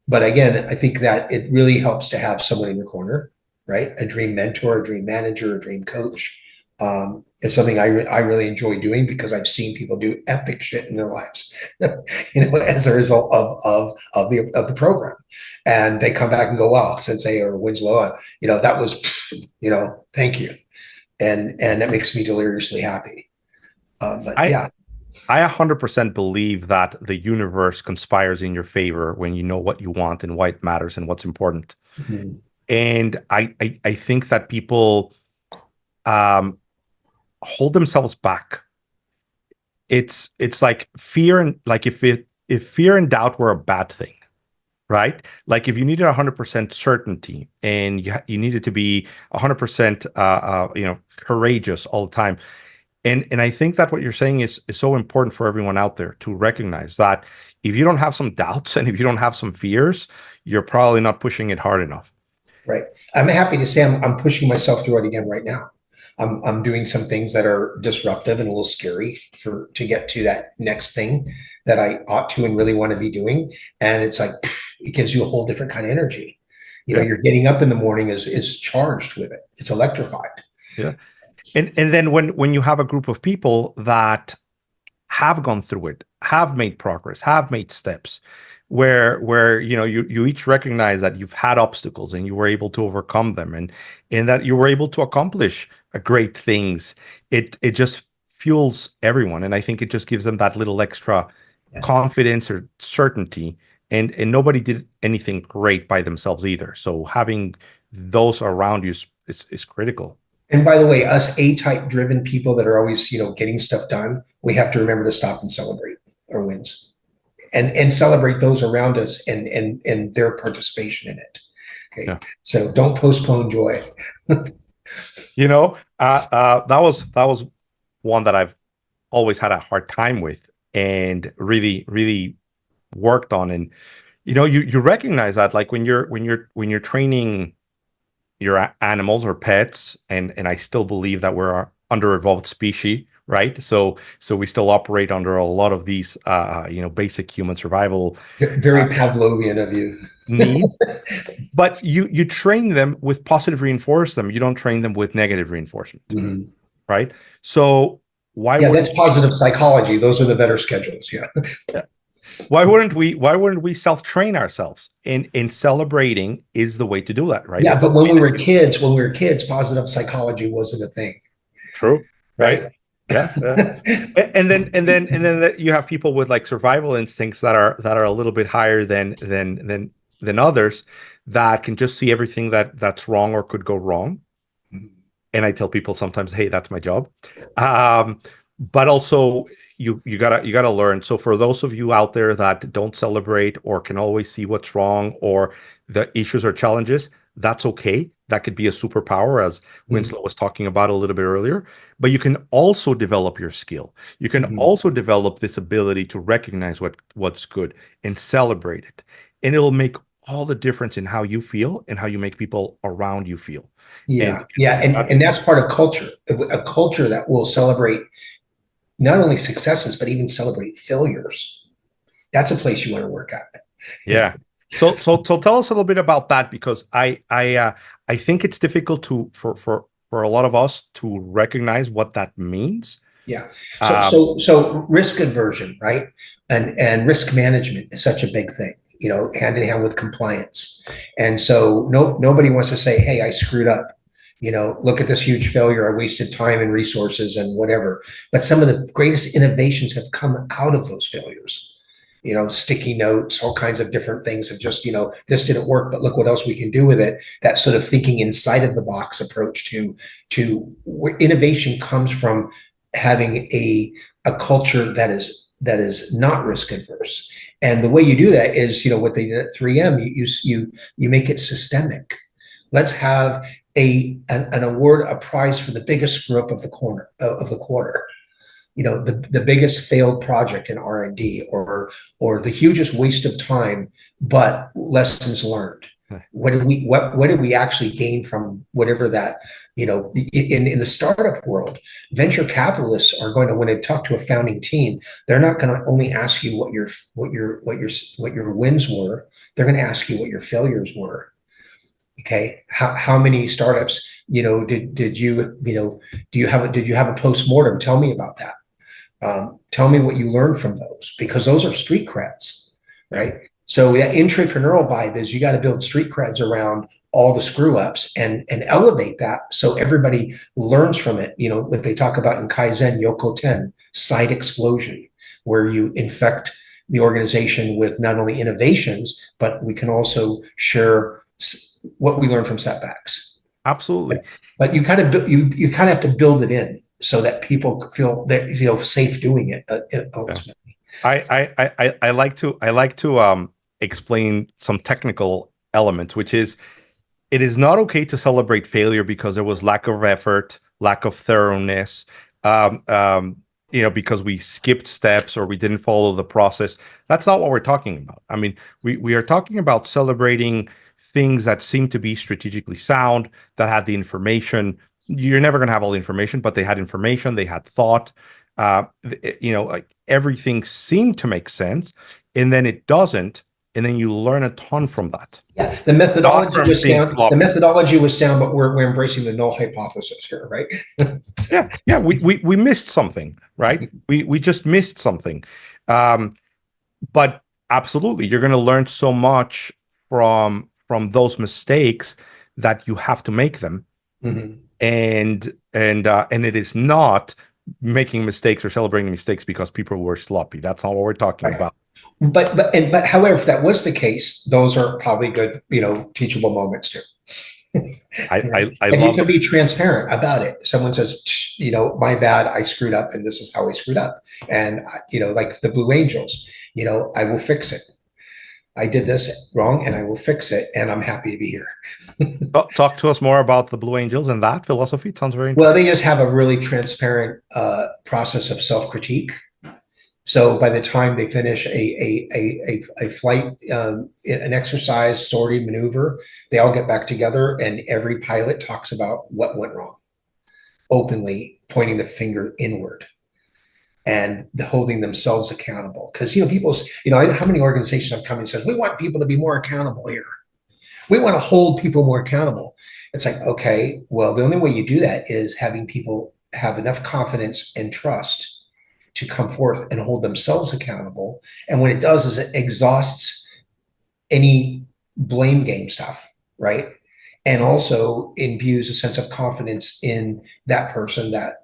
But again, I think that it really helps to have someone in your corner, right? A dream mentor, a dream manager, a dream coach. It's something I really enjoy doing because I've seen people do epic shit in their lives, as a result of the program, and they come back and go, "Wow, Sensei or Winslow, that was, thank you," and that makes me deliriously happy. But I yeah. I 100% believe that the universe conspires in your favor when you know what you want and why it matters and what's important. Mhm. And I think that people um, hold themselves back. It's like fear, and like if fear and doubt were a bad thing, right? Like if you needed 100% certainty and you needed to be 100% courageous all the time. And I think that what you're saying is so important for everyone out there to recognize that if you don't have some doubts and if you don't have some fears, you're probably not pushing it hard enough. Right. I'm happy to say I'm pushing myself through it again right now. I'm doing some things that are disruptive and a little scary to get to that next thing that I ought to and really want to be doing. And it's like, it gives you a whole different kind of energy. Yeah, You're getting up in the morning is charged with it. It's electrified. yeah. And then when you have a group of people that have gone through it, have made progress, have made steps, where you each recognize that you've had obstacles and you were able to overcome them, and that you were able to accomplish great things. It just fuels everyone, and I think it just gives them that little extra Yeah. confidence or certainty. And nobody did anything great by themselves either. So having those around you is critical. And by the way, us A-type driven people that are always, getting stuff done, we have to remember to stop and celebrate our wins and celebrate those around us and their participation in it. Okay. Yeah. So don't postpone joy. That was one that I've always had a hard time with and really, really worked on. And you recognize that, like when you're training your animals or pets, and I still believe that we're a under-evolved species, right? So we still operate under a lot of these basic human survival Very Pavlovian of you. needs. But you train them with positive reinforcement. You don't train them with negative reinforcement, Mhm. right? So why Yeah, that's wouldn't positive psychology. Those are the better schedules. Yeah. why wouldn't we self-train ourselves? In celebrating is the way to do that, right? Yeah, It's but the way to do when we were kids, positive psychology wasn't a thing, true, right? right? Yeah, yeah. And then you have people with like survival instincts that are a little bit higher than others that can just see everything that's wrong or could go wrong. Mhm. And I tell people sometimes, hey, that's my job. Um, but also you gotta learn. So for those of you out there that don't celebrate or can always see what's wrong or the issues or challenges, that's okay. That could be a superpower, as Mhm. Winslow was talking about a little bit earlier. But you can also develop your skill. You can Mhm. also develop this ability to recognize what's good and celebrate it. And it'll make all the difference in how you feel and how you make people around you feel. And Yeah, yeah, and that's that's part of culture, a culture that will celebrate not only successes but even celebrate failures. That's a place you want to work at. Yeah. So tell us a little bit about that because I think it's difficult to for a lot of us to recognize what that means. Yeah. So Um, risk aversion, right? And risk management is such a big thing, hand in hand with compliance. And so nobody wants to say, "Hey, I screwed up." Look at this huge failure. I wasted time and resources and whatever. But some of the greatest innovations have come out of those failures. Sticky notes, all kinds of different things of just, this didn't work, but look what else we can do with it. That sort of thinking inside of the box approach to where innovation comes from having a culture that is not risk adverse. And the way you do that is, what they did at 3M, you make it systemic. Let's have an award, a prize for the biggest screw up of the quarter, the biggest failed project in R&D, or the hugest waste of time, but lessons learned. What did we actually gain from whatever that, in the startup world? Venture capitalists are going to, when they talk to a founding team, they're not going to only ask you what your wins were. They're going to ask you what your failures were. Okay, how many startups, did you, did you have a post-mortem? Tell me about that. Tell me what you learned from those, because those are street creds, yeah, right? So that entrepreneurial vibe is, you got to build street creds around all the screw ups and elevate that so everybody learns from it. What they talk about in Kaizen, Yoko Ten, site explosion, where you infect the organization with not only innovations, but we can also share what we learn from setbacks. absolutely. But you kind of have to build it in so that people feel that, safe doing it, Yeah. ultimately. I like to explain some technical elements, which is it is not okay to celebrate failure because there was lack of effort, lack of thoroughness, um, um, because we skipped steps or we didn't follow the process. That's not what we're talking about. I mean, we are talking about celebrating things that seem to be strategically sound, that had the information. You're never going to have all the information, but they had information, they had thought. Like everything seemed to make sense, and then it doesn't, and then you learn a ton from that. Yeah, the Not methodology from was being sound. The sloppy. methodology was sound, but we're embracing the null hypothesis here, right? Yeah, yeah, we missed something, right? We just missed something. Um, but absolutely, you're going to learn so much from those mistakes that you have to make them, Mhm. and it is not making mistakes or celebrating mistakes because people were sloppy. That's not what we're talking Right. about. But however, if that was the case, those are probably good, teachable moments too. Right? I If you love can be transparent about it, someone says, my bad, I screwed up, and this is how I screwed up, and like the Blue Angels, I will fix it. I did this wrong, and I will fix it, and I'm happy to be here. talk to us more about the Blue Angels and that philosophy. It sounds very Well, interesting. they just have a really transparent process of self-critique. So by the time they finish a flight, an exercise, sortie, maneuver, they all get back together, and every pilot talks about what went wrong, openly pointing the finger inward and holding themselves accountable. Because people, how many organizations have come and said, we want people to be more accountable here. We want to hold people more accountable. It's like, okay, well, the only way you do that is having people have enough confidence and trust to come forth and hold themselves accountable. And what it does is it exhausts any blame game stuff, right? And also imbues a sense of confidence in that person that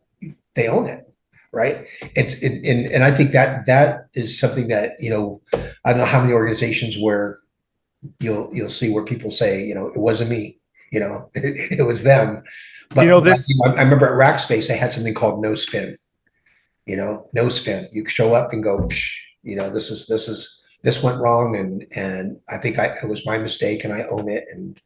they own it, right? And I think that is something that, I don't know how many organizations where you'll see where people say, it wasn't me, it was them. You But know, this, I remember at Rackspace, they had something called no spin. No spin. You show up and go, Psh, this went wrong, and I think it was my mistake, and I own it. And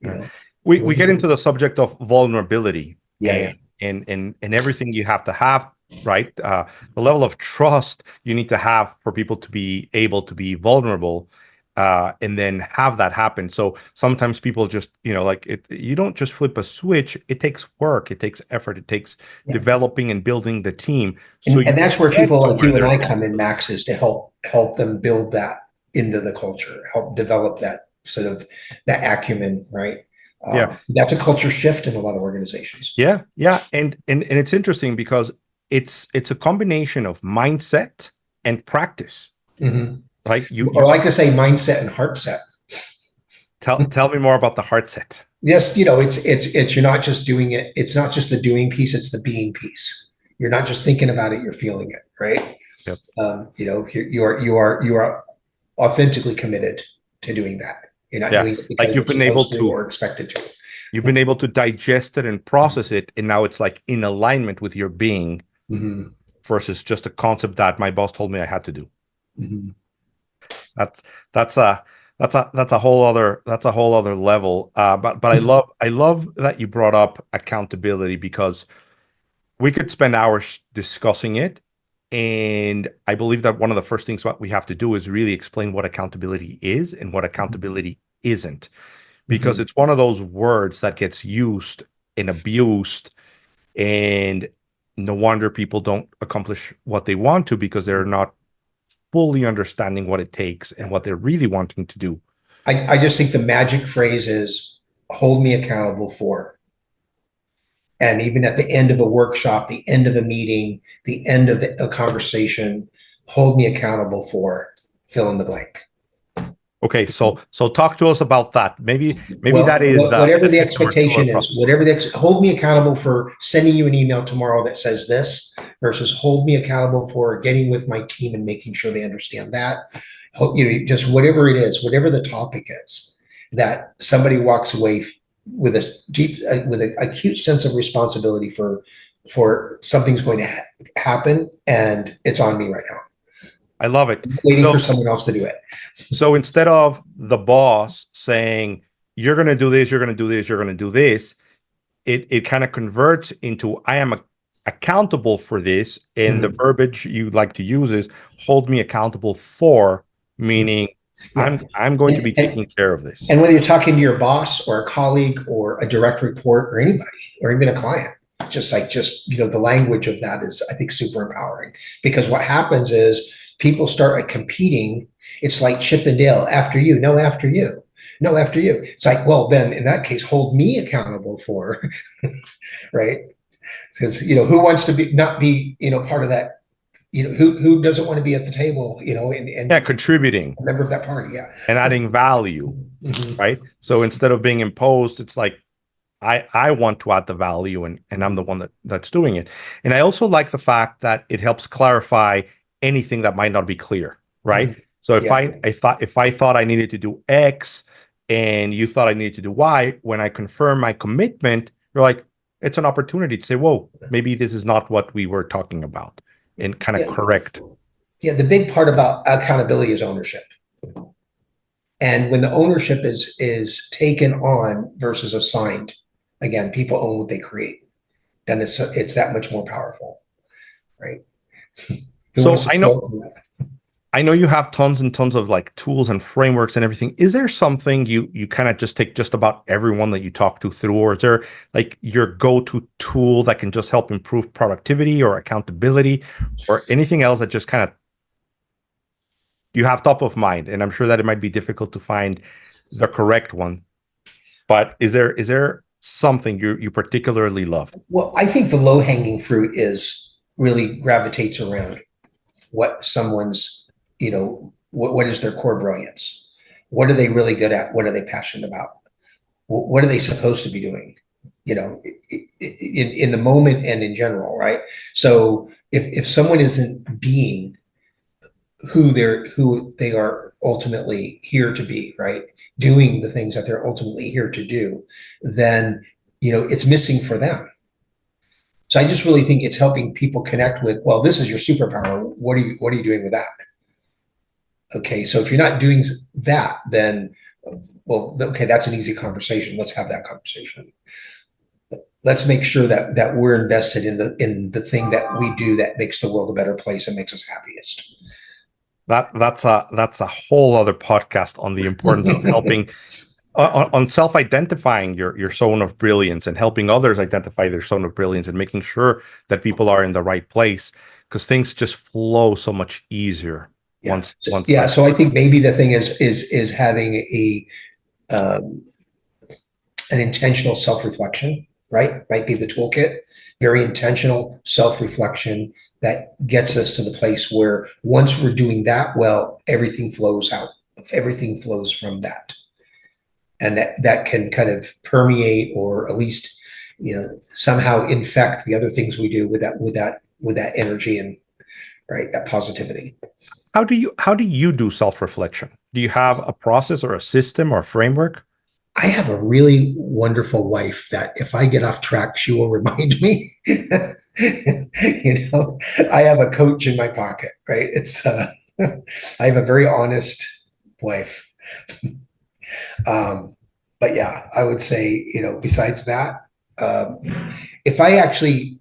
you know, we get into the subject of vulnerability yeah, yeah, and everything you have to have, right? The level of trust you need to have for people to be able to be vulnerable, and then have that happen. So sometimes people just, like you don't just flip a switch. It takes work, it takes effort, it takes yeah. developing and building the team. So And that's where get people to like where you and they're I from. come in, Max, is to help them build that into the culture, help develop that sort of that acumen, right? Yeah. That's a culture shift in a lot of organizations. Yeah. And it's interesting because it's a combination of mindset and practice, Mm-hmm. right? Or I like to say mindset and heart set. Tell me more about the heart set. Yes, it's you're not just doing it. It's not just the doing piece. It's the being piece. You're not just thinking about it. You're feeling it, right? Yep. You are authentically committed to doing that. You're not Yeah. doing it Like because you're supposed to or expected to. you've been able to digest it and process it, and now it's like in alignment with your being Mm-hmm. versus just a concept that my boss told me I had to do. Mm-hmm. That's that's a that's a whole other level. But I love that you brought up accountability, because we could spend hours discussing it. And I believe that one of the first things what we have to do is really explain what accountability is and what accountability isn't, because Mm-hmm. it's one of those words that gets used and abused, and no wonder people don't accomplish what they want to, because they're not fully understanding what it takes and what they're really wanting to do. I just think the magic phrase is hold me accountable for. And even at the end of a workshop, the end of a meeting, the end of a conversation, hold me accountable for fill in the blank. Okay, so talk to us about that. Maybe that Well, is whatever the the system or tool or expectation is, process. hold me accountable for sending you an email tomorrow that says this versus hold me accountable for getting with my team and making sure they understand that. Just whatever it is, whatever the topic is, that somebody walks away with a deep, with an acute sense of responsibility for something's going to happen, and it's on me right now. I love it. Waiting for So someone else to do it. so instead of the boss saying, you're going to do this, you're going to do this, you're going to do this, it kind of converts into, I am accountable for this. And the Mhm. verbiage you like to use is hold me accountable for, meaning Yeah. I'm going to be And taking care of this. And whether you're talking to your boss or a colleague or a direct report or anybody, or even a client, the language of that is, I think, super empowering, because what happens is people start competing. It's like Chip and Dale, after you, no, after you, no, after you. It's like, well, then in that case, hold me accountable for, right? Because, who wants to not be, part of that, who doesn't want to be at the table, Yeah, and contributing a member of that party. Yeah. and adding value, Mhm. right? So instead of being imposed, it's like, I want to add the value, and I'm the one that's doing it. And I also like the fact that it helps clarify anything that might not be clear, right? Mhm. So Yeah. if I thought I needed to do X and you thought I needed to do Y, when I confirm my commitment, you're like, it's an opportunity to say, whoa, maybe this is not what we were talking about, and kind of Yeah. correct. Yeah. The big part about accountability is ownership. And when the ownership is taken on versus assigned, again, people own what they create, and it's that much more powerful, right? Who So wants to quote from that? I know you have tons and tons of like tools and frameworks and everything. Is there something you kind of just take just about everyone that you talk to through, or is there like your go-to tool that can just help improve productivity or accountability or anything else that just kind of you have top of mind? And I'm sure that it might be difficult to find the correct one, but is there something you particularly love? Well, I think the low hanging fruit is really gravitates around what someone's, what is their core brilliance? What are they really good at? What are they passionate about? What are they supposed to be doing? In the moment and in general, right? So if someone isn't being who they are ultimately here to be, right? Doing the things that they're ultimately here to do, then, it's missing for them. So I just really think it's helping people connect with, well, this is your superpower. What are you doing with that? Okay, so if you're not doing that, then, well, okay, that's an easy conversation. Let's have that conversation. Let's make sure that we're invested in the thing that we do that makes the world a better place and makes us happiest. That's a whole other podcast on the importance of helping on self-identifying your zone of brilliance and helping others identify their zone of brilliance and making sure that people are in the right place, because things just flow so much easier once. So I think maybe the thing is having um, an intentional self-reflection, right? Might be the toolkit. Very intentional self-reflection that gets us to the place where once we're doing that well, everything flows out. Everything flows from that. And that can kind of permeate, or at least, somehow infect the other things we do with that energy and, right, that positivity. How do you do self-reflection? Do you have a process or a system or a framework? I have a really wonderful wife that if I get off track, she will remind me. I have a coach in my pocket, right? I have a very honest wife. But yeah, I would say, besides that, um, if I actually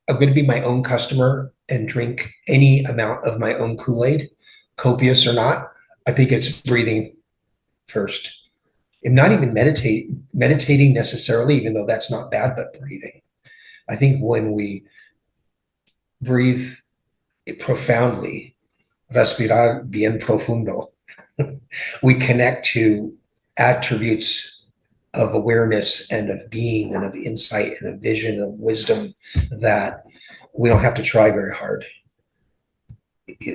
am going to be my own customer and drink any amount of my own Kool-Aid, copious or not, I think it's breathing first. I'm not even meditating necessarily, even though that's not bad, but breathing. I think when we breathe profoundly, respirar bien profundo, we connect to attributes of awareness and of being and of insight and of vision, of wisdom, that we don't have to try very hard.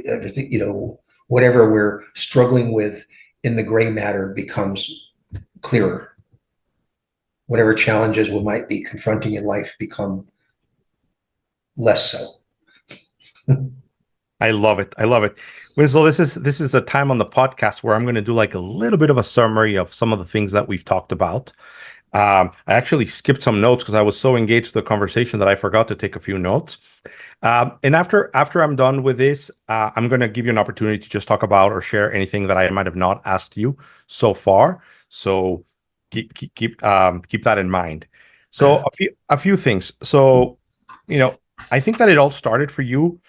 Everything, whatever we're struggling with in the gray matter becomes clearer. Whatever challenges we might be confronting in life become less so. I love it. I love it. Winslow, this is a time on the podcast where I'm going to do like a little bit of a summary of some of the things that we've talked about. I actually skipped some notes because I was so engaged in the conversation that I forgot to take a few notes. And after I'm done with this, I'm going to give you an opportunity to just talk about or share anything that I might have not asked you so far. So keep that in mind. So a few things. So, I think that it all started for you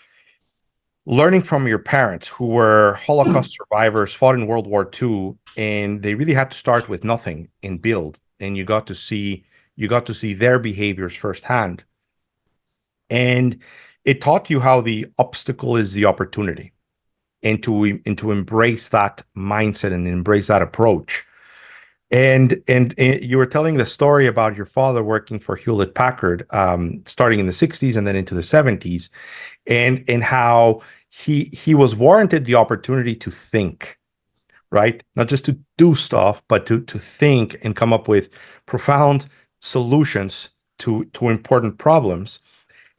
learning from your parents, who were Holocaust survivors, fought in World War II, and they really had to start with nothing and build. And you got to see their behaviors firsthand. And it taught you how the obstacle is the opportunity, and to embrace that mindset and embrace that approach. And you were telling the story about your father working for Hewlett Packard, starting in the 60s and then into the 70s, and how he was warranted the opportunity to think, right? Not just to do stuff, but to think and come up with profound solutions to important problems.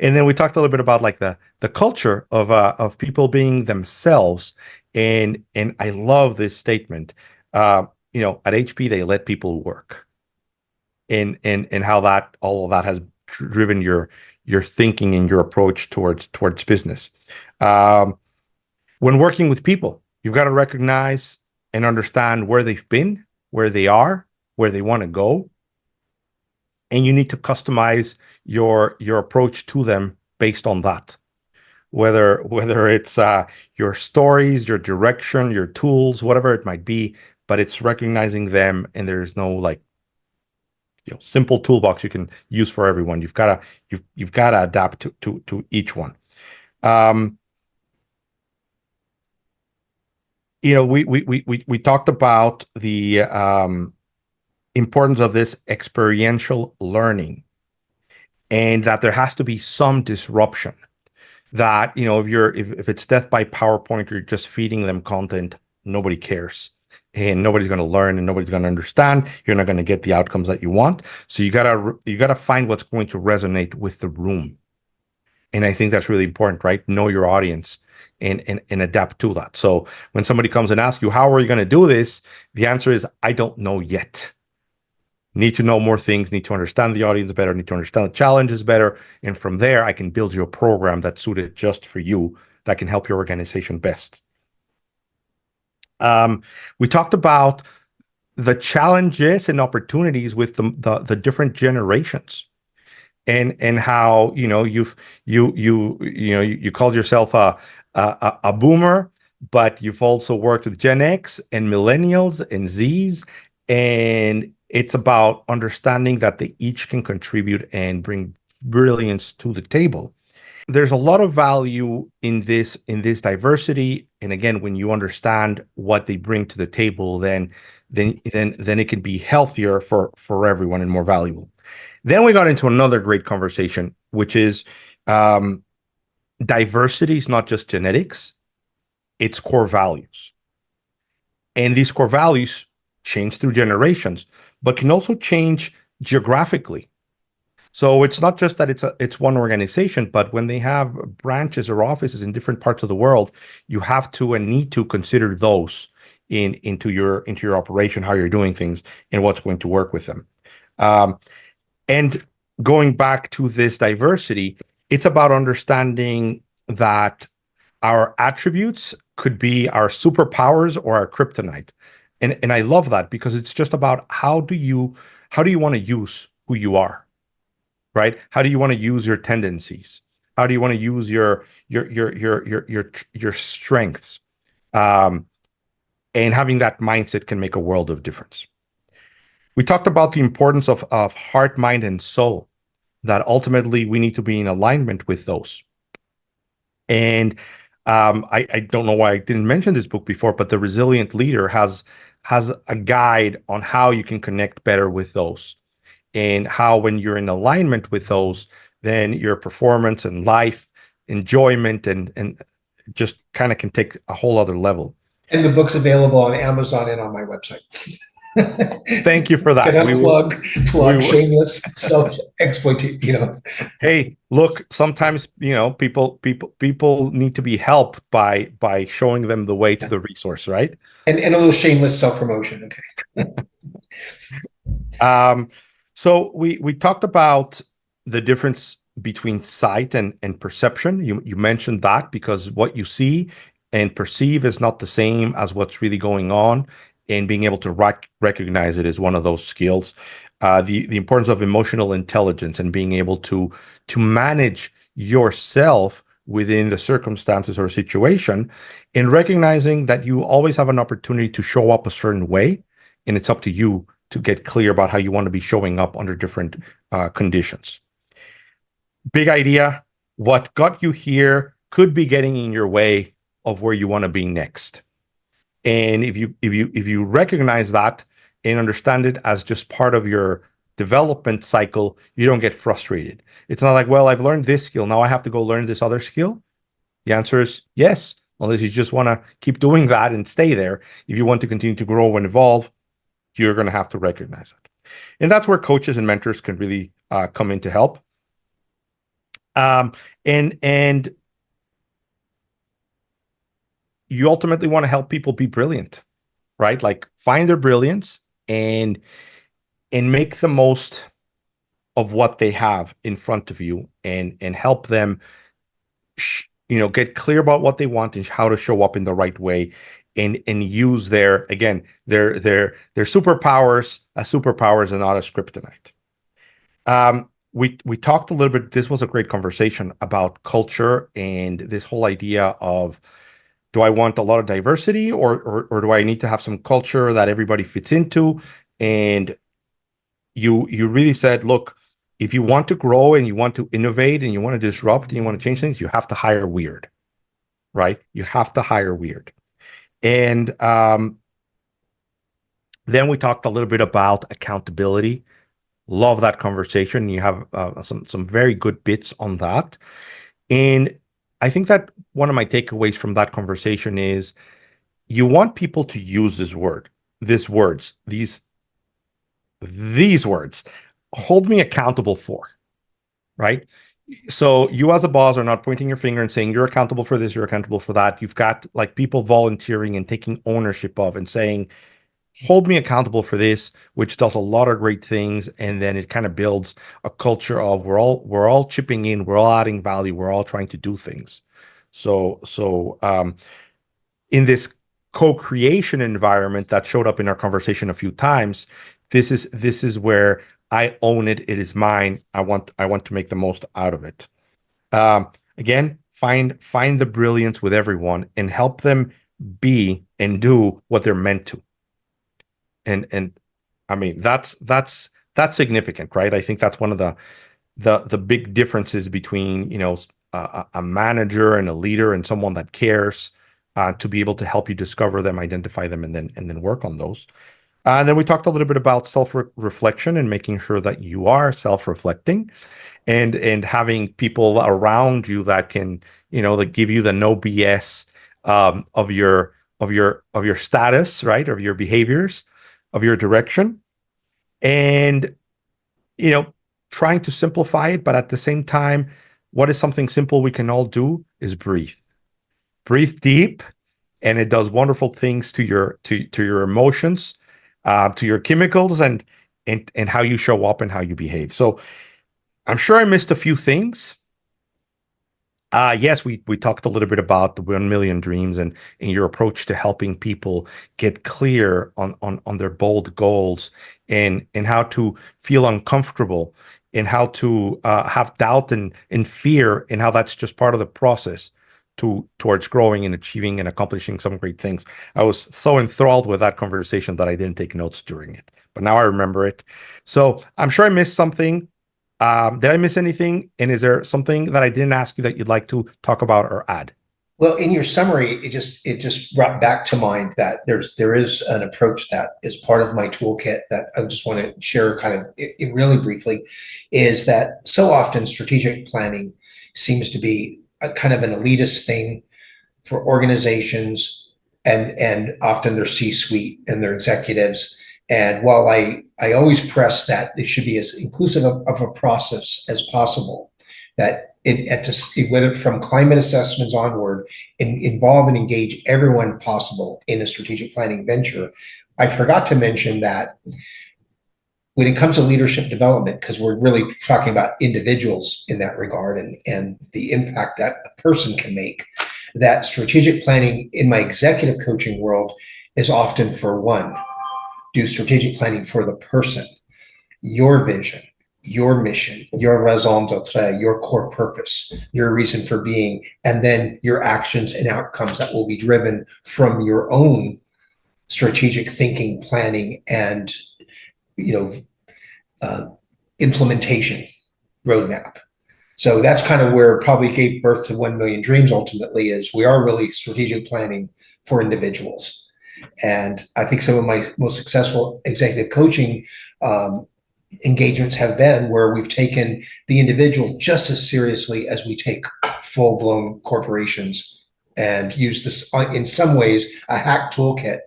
And then we talked a little bit about like the culture of people being themselves. And I love this statement. At HP they let people work, and how that all of that has driven your thinking and your approach towards business. When working with people, you've got to recognize and understand where they've been, where they are, where they want to go, and you need to customize your approach to them based on that. Whether it's your stories, your direction, your tools, whatever it might be, but it's recognizing them, and there's no like simple toolbox you can use for everyone. You've got to adapt to each one. We talked about the importance of this experiential learning, and that there has to be some disruption. That if it's death by PowerPoint, you're just feeding them content, nobody cares, and nobody's going to learn, and nobody's going to understand. You're not going to get the outcomes that you want. So you gotta find what's going to resonate with the room. And I think that's really important, right? Know your audience and adapt to that. So when somebody comes and asks you, how are you going to do this? The answer is, I don't know yet. Need to know more things, need to understand the audience better, need to understand the challenges better. And from there, I can build you a program that's suited just for you that can help your organization best. We talked about the challenges and opportunities with the different generations, and how you called yourself a boomer, but you've also worked with Gen X and millennials and Zs, and it's about understanding that they each can contribute and bring brilliance to the table. There's a lot of value in this diversity, and again, when you understand what they bring to the table, then it can be healthier for everyone and more valuable. Then we got into another great conversation, which is um, diversity is not just genetics, it's core values. And these core values change through generations, but can also change geographically. So it's not just that it's one organization, but when they have branches or offices in different parts of the world, you have to and need to consider those into your operation, how you're doing things, and what's going to work with them. Um, and going back to this diversity, it's about understanding that our attributes could be our superpowers or our kryptonite. And I love that, because it's just about how do you want to use who you are, right? How do you want to use your tendencies? How do you want to use your strengths? Um, and having that mindset can make a world of difference. We talked about the importance of heart, mind, and soul, that ultimately we need to be in alignment with those. And I don't know why I didn't mention this book before, but The Resilient Leader has a guide on how you can connect better with those, and how when you're in alignment with those, then your performance and life enjoyment and just kind of can take a whole other level. And the book's available on Amazon and on my website. Thank you for that. Can I We shameless self-exploitation, hey, look, sometimes people need to be helped by showing them the way to the resource, right? and a little shameless self-promotion. Okay. Um, so we talked about the difference between sight and perception. You mentioned that, because what you see and perceive is not the same as what's really going on, and being able to recognize it is one of those skills. The importance of emotional intelligence and being able to manage yourself within the circumstances or situation, and recognizing that you always have an opportunity to show up a certain way, and it's up to you to get clear about how you want to be showing up under different conditions. Big idea. What got you here could be getting in your way of where you want to be next. And if you recognize that and understand it as just part of your development cycle, you don't get frustrated. It's not like, well, I've learned this skill, now I have to go learn this other skill. The answer is yes, unless you just want to keep doing that and stay there. If you want to continue to grow and evolve, you're going to have to recognize it. And that's where coaches and mentors can really come in to help. And you ultimately want to help people be brilliant, right? Like, find their brilliance and make the most of what they have in front of you, and help them get clear about what they want and how to show up in the right way, and use their superpowers as superpowers and not as kryptonite. We talked a little bit. This was a great conversation about culture and this whole idea of, do I want a lot of diversity, or do I need to have some culture that everybody fits into? And you really said, look, if you want to grow and you want to innovate and you want to disrupt and you want to change things, you have to hire weird, right? You have to hire weird. And then we talked a little bit about accountability. Love that conversation. You have some very good bits on that. And I think that one of my takeaways from that conversation is, you want people to use these words. These words, hold me accountable for, right? So you as a boss are not pointing your finger and saying you're accountable for this, you're accountable for that. You've got like people volunteering and taking ownership of and saying, hold me accountable for this, which does a lot of great things. And then it kind of builds a culture of we're all chipping in, we're all adding value, we're all trying to do things. So in this co-creation environment that showed up in our conversation a few times, this is where I own it. It is mine. I want to make the most out of it. Again, find the brilliance with everyone and help them be and do what they're meant to. And I mean that's significant, right? I think that's one of the big differences between a manager and a leader and someone that cares, to be able to help you discover them, identify them, and then work on those. And then we talked a little bit about self-reflection and making sure that you are self-reflecting and having people around you that can, that give you the no BS, of your status, right? Of your behaviors, of your direction. And, you know, trying to simplify it, but at the same time, what is something simple we can all do is breathe. Breathe deep, and it does wonderful things to your emotions, to your chemicals, and how you show up and how you behave. So I'm sure I missed a few things. Yes, we talked a little bit about the 1 million dreams and your approach to helping people get clear on their bold goals and how to feel uncomfortable and how to have doubt and fear and how that's just part of the process towards growing and achieving and accomplishing some great things. I was so enthralled with that conversation that I didn't take notes during it, but now I remember it. So I'm sure I missed something. Did I miss anything? And is there something that I didn't ask you that you'd like to talk about or add? Well, in your summary, it just brought back to mind that there is an approach that is part of my toolkit that I just want to share kind of really briefly, is that so often strategic planning seems to be a kind of an elitist thing for organizations and often their C-suite and their executives. And while I always press that it should be as inclusive of a process as possible, that whether from climate assessments onward, involve and engage everyone possible in a strategic planning venture. I forgot to mention that when it comes to leadership development, because we're really talking about individuals in that regard and the impact that a person can make, that strategic planning in my executive coaching world is often for one, do strategic planning for the person, your vision, your mission, your raison d'etre, your core purpose, your reason for being, and then your actions and outcomes that will be driven from your own strategic thinking, planning, and you know implementation roadmap. So that's kind of where it probably gave birth to 1 million dreams. Ultimately, is we are really strategic planning for individuals. And I think some of my most successful executive coaching engagements have been where we've taken the individual just as seriously as we take full-blown corporations and use this in some ways a hack toolkit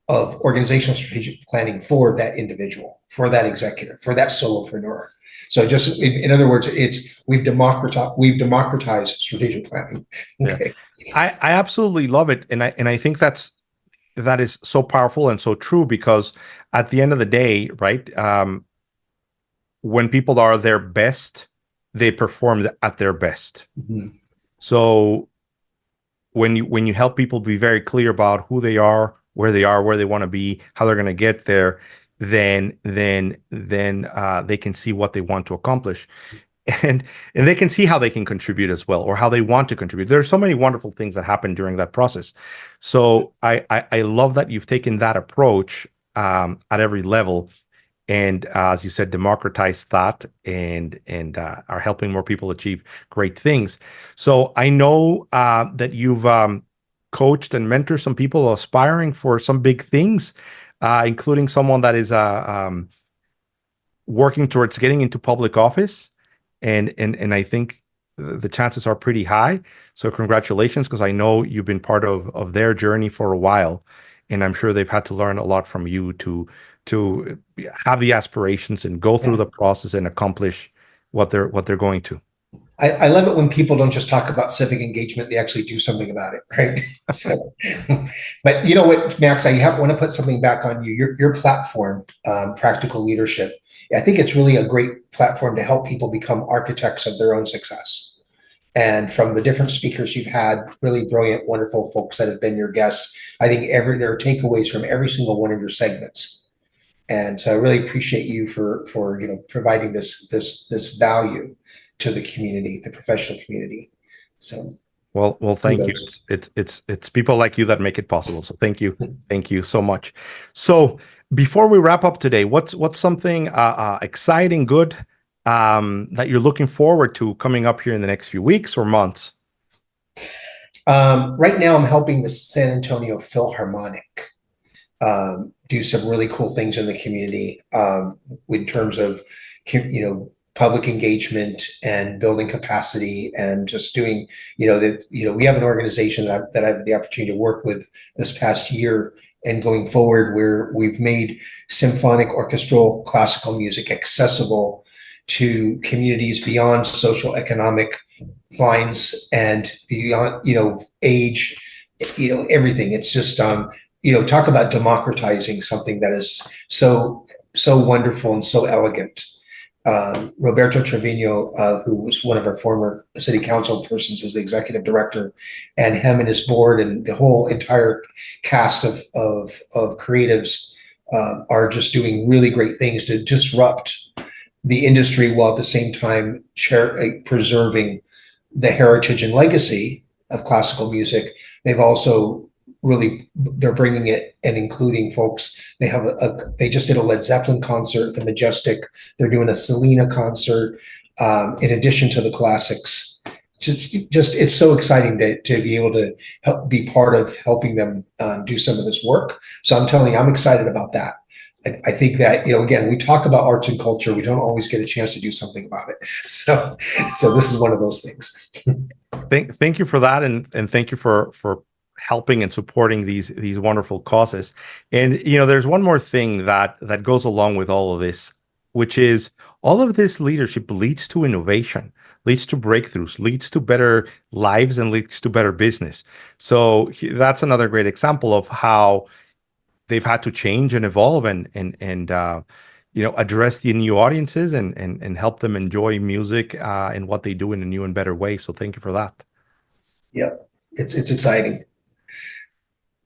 of organizational strategic planning for that individual, for that executive, for that solopreneur. So just in other words, we've democratized strategic planning. Okay. Yeah. I absolutely love it. And I think that is so powerful and so true, because at the end of the day, right, when people are their best, they perform at their best. Mm-hmm. So when you help people be very clear about who they are, where they want to be, how they're going to get there, then they can see what they want to accomplish, and they can see how they can contribute as well, or how they want to contribute. There are so many wonderful things that happen during that process. So I love that you've taken that approach, at every level, and as you said, democratize that and are helping more people achieve great things. So I know that you've coached and mentored some people aspiring for some big things, including someone that is working towards getting into public office, and I think the chances are pretty high. So congratulations, because I know you've been part of their journey for a while, and I'm sure they've had to learn a lot from you to have the aspirations and go through Yeah. the process and accomplish what they're going to. I love it when people don't just talk about civic engagement, they actually do something about it, right? So, but you know what, Max, want to put something back on you. Your platform, Practical Leadership, I think it's really a great platform to help people become architects of their own success. And from the different speakers you've had, really brilliant, wonderful folks that have been your guests, I think there are takeaways from every single one of your segments. And so I really appreciate you for providing this value to the community, the professional community. So Well, thank you. kudos. It's people like you that make it possible. So thank you so much. So before we wrap up today, what's something exciting, good that you're looking forward to coming up here in the next few weeks or months? Right now, I'm helping the San Antonio Philharmonic do some really cool things in the community in terms of public engagement and building capacity and just doing we have an organization that I have the opportunity to work with this past year and going forward, where we've made symphonic, orchestral, classical music accessible to communities beyond social economic lines and beyond age, everything. It's just talk about democratizing something that is so wonderful and so elegant. Roberto Trevino, who was one of our former city council persons, is the executive director, and him and his board and the whole entire cast of creatives are just doing really great things to disrupt the industry while at the same time preserving the heritage and legacy of classical music. They've also they're bringing it and including folks. They just did a Led Zeppelin concert, the Majestic. They're doing a Selena concert in addition to the classics. Just it's so exciting to be able to be part of helping them do some of this work. So I'm telling you, I'm excited about that. I think that, again, we talk about arts and culture. We don't always get a chance to do something about it. So this is one of those things. Thank you for that, and thank you for helping and supporting these wonderful causes. And there's one more thing that goes along with all of this, which is all of this leadership leads to innovation, leads to breakthroughs, leads to better lives, and leads to better business. So that's another great example of how they've had to change and evolve and address the new audiences and help them enjoy music and what they do in a new and better way. So thank you for that. Yeah, it's exciting.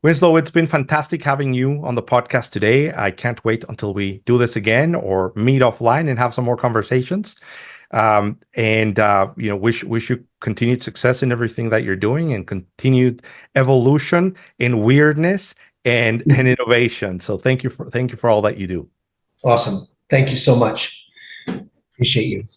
Winslow, it's been fantastic having you on the podcast today. I can't wait until we do this again or meet offline and have some more conversations. Wish you continued success in everything that you're doing and continued evolution in weirdness and innovation. So thank you for all that you do. Awesome. Thank you so much. Appreciate you.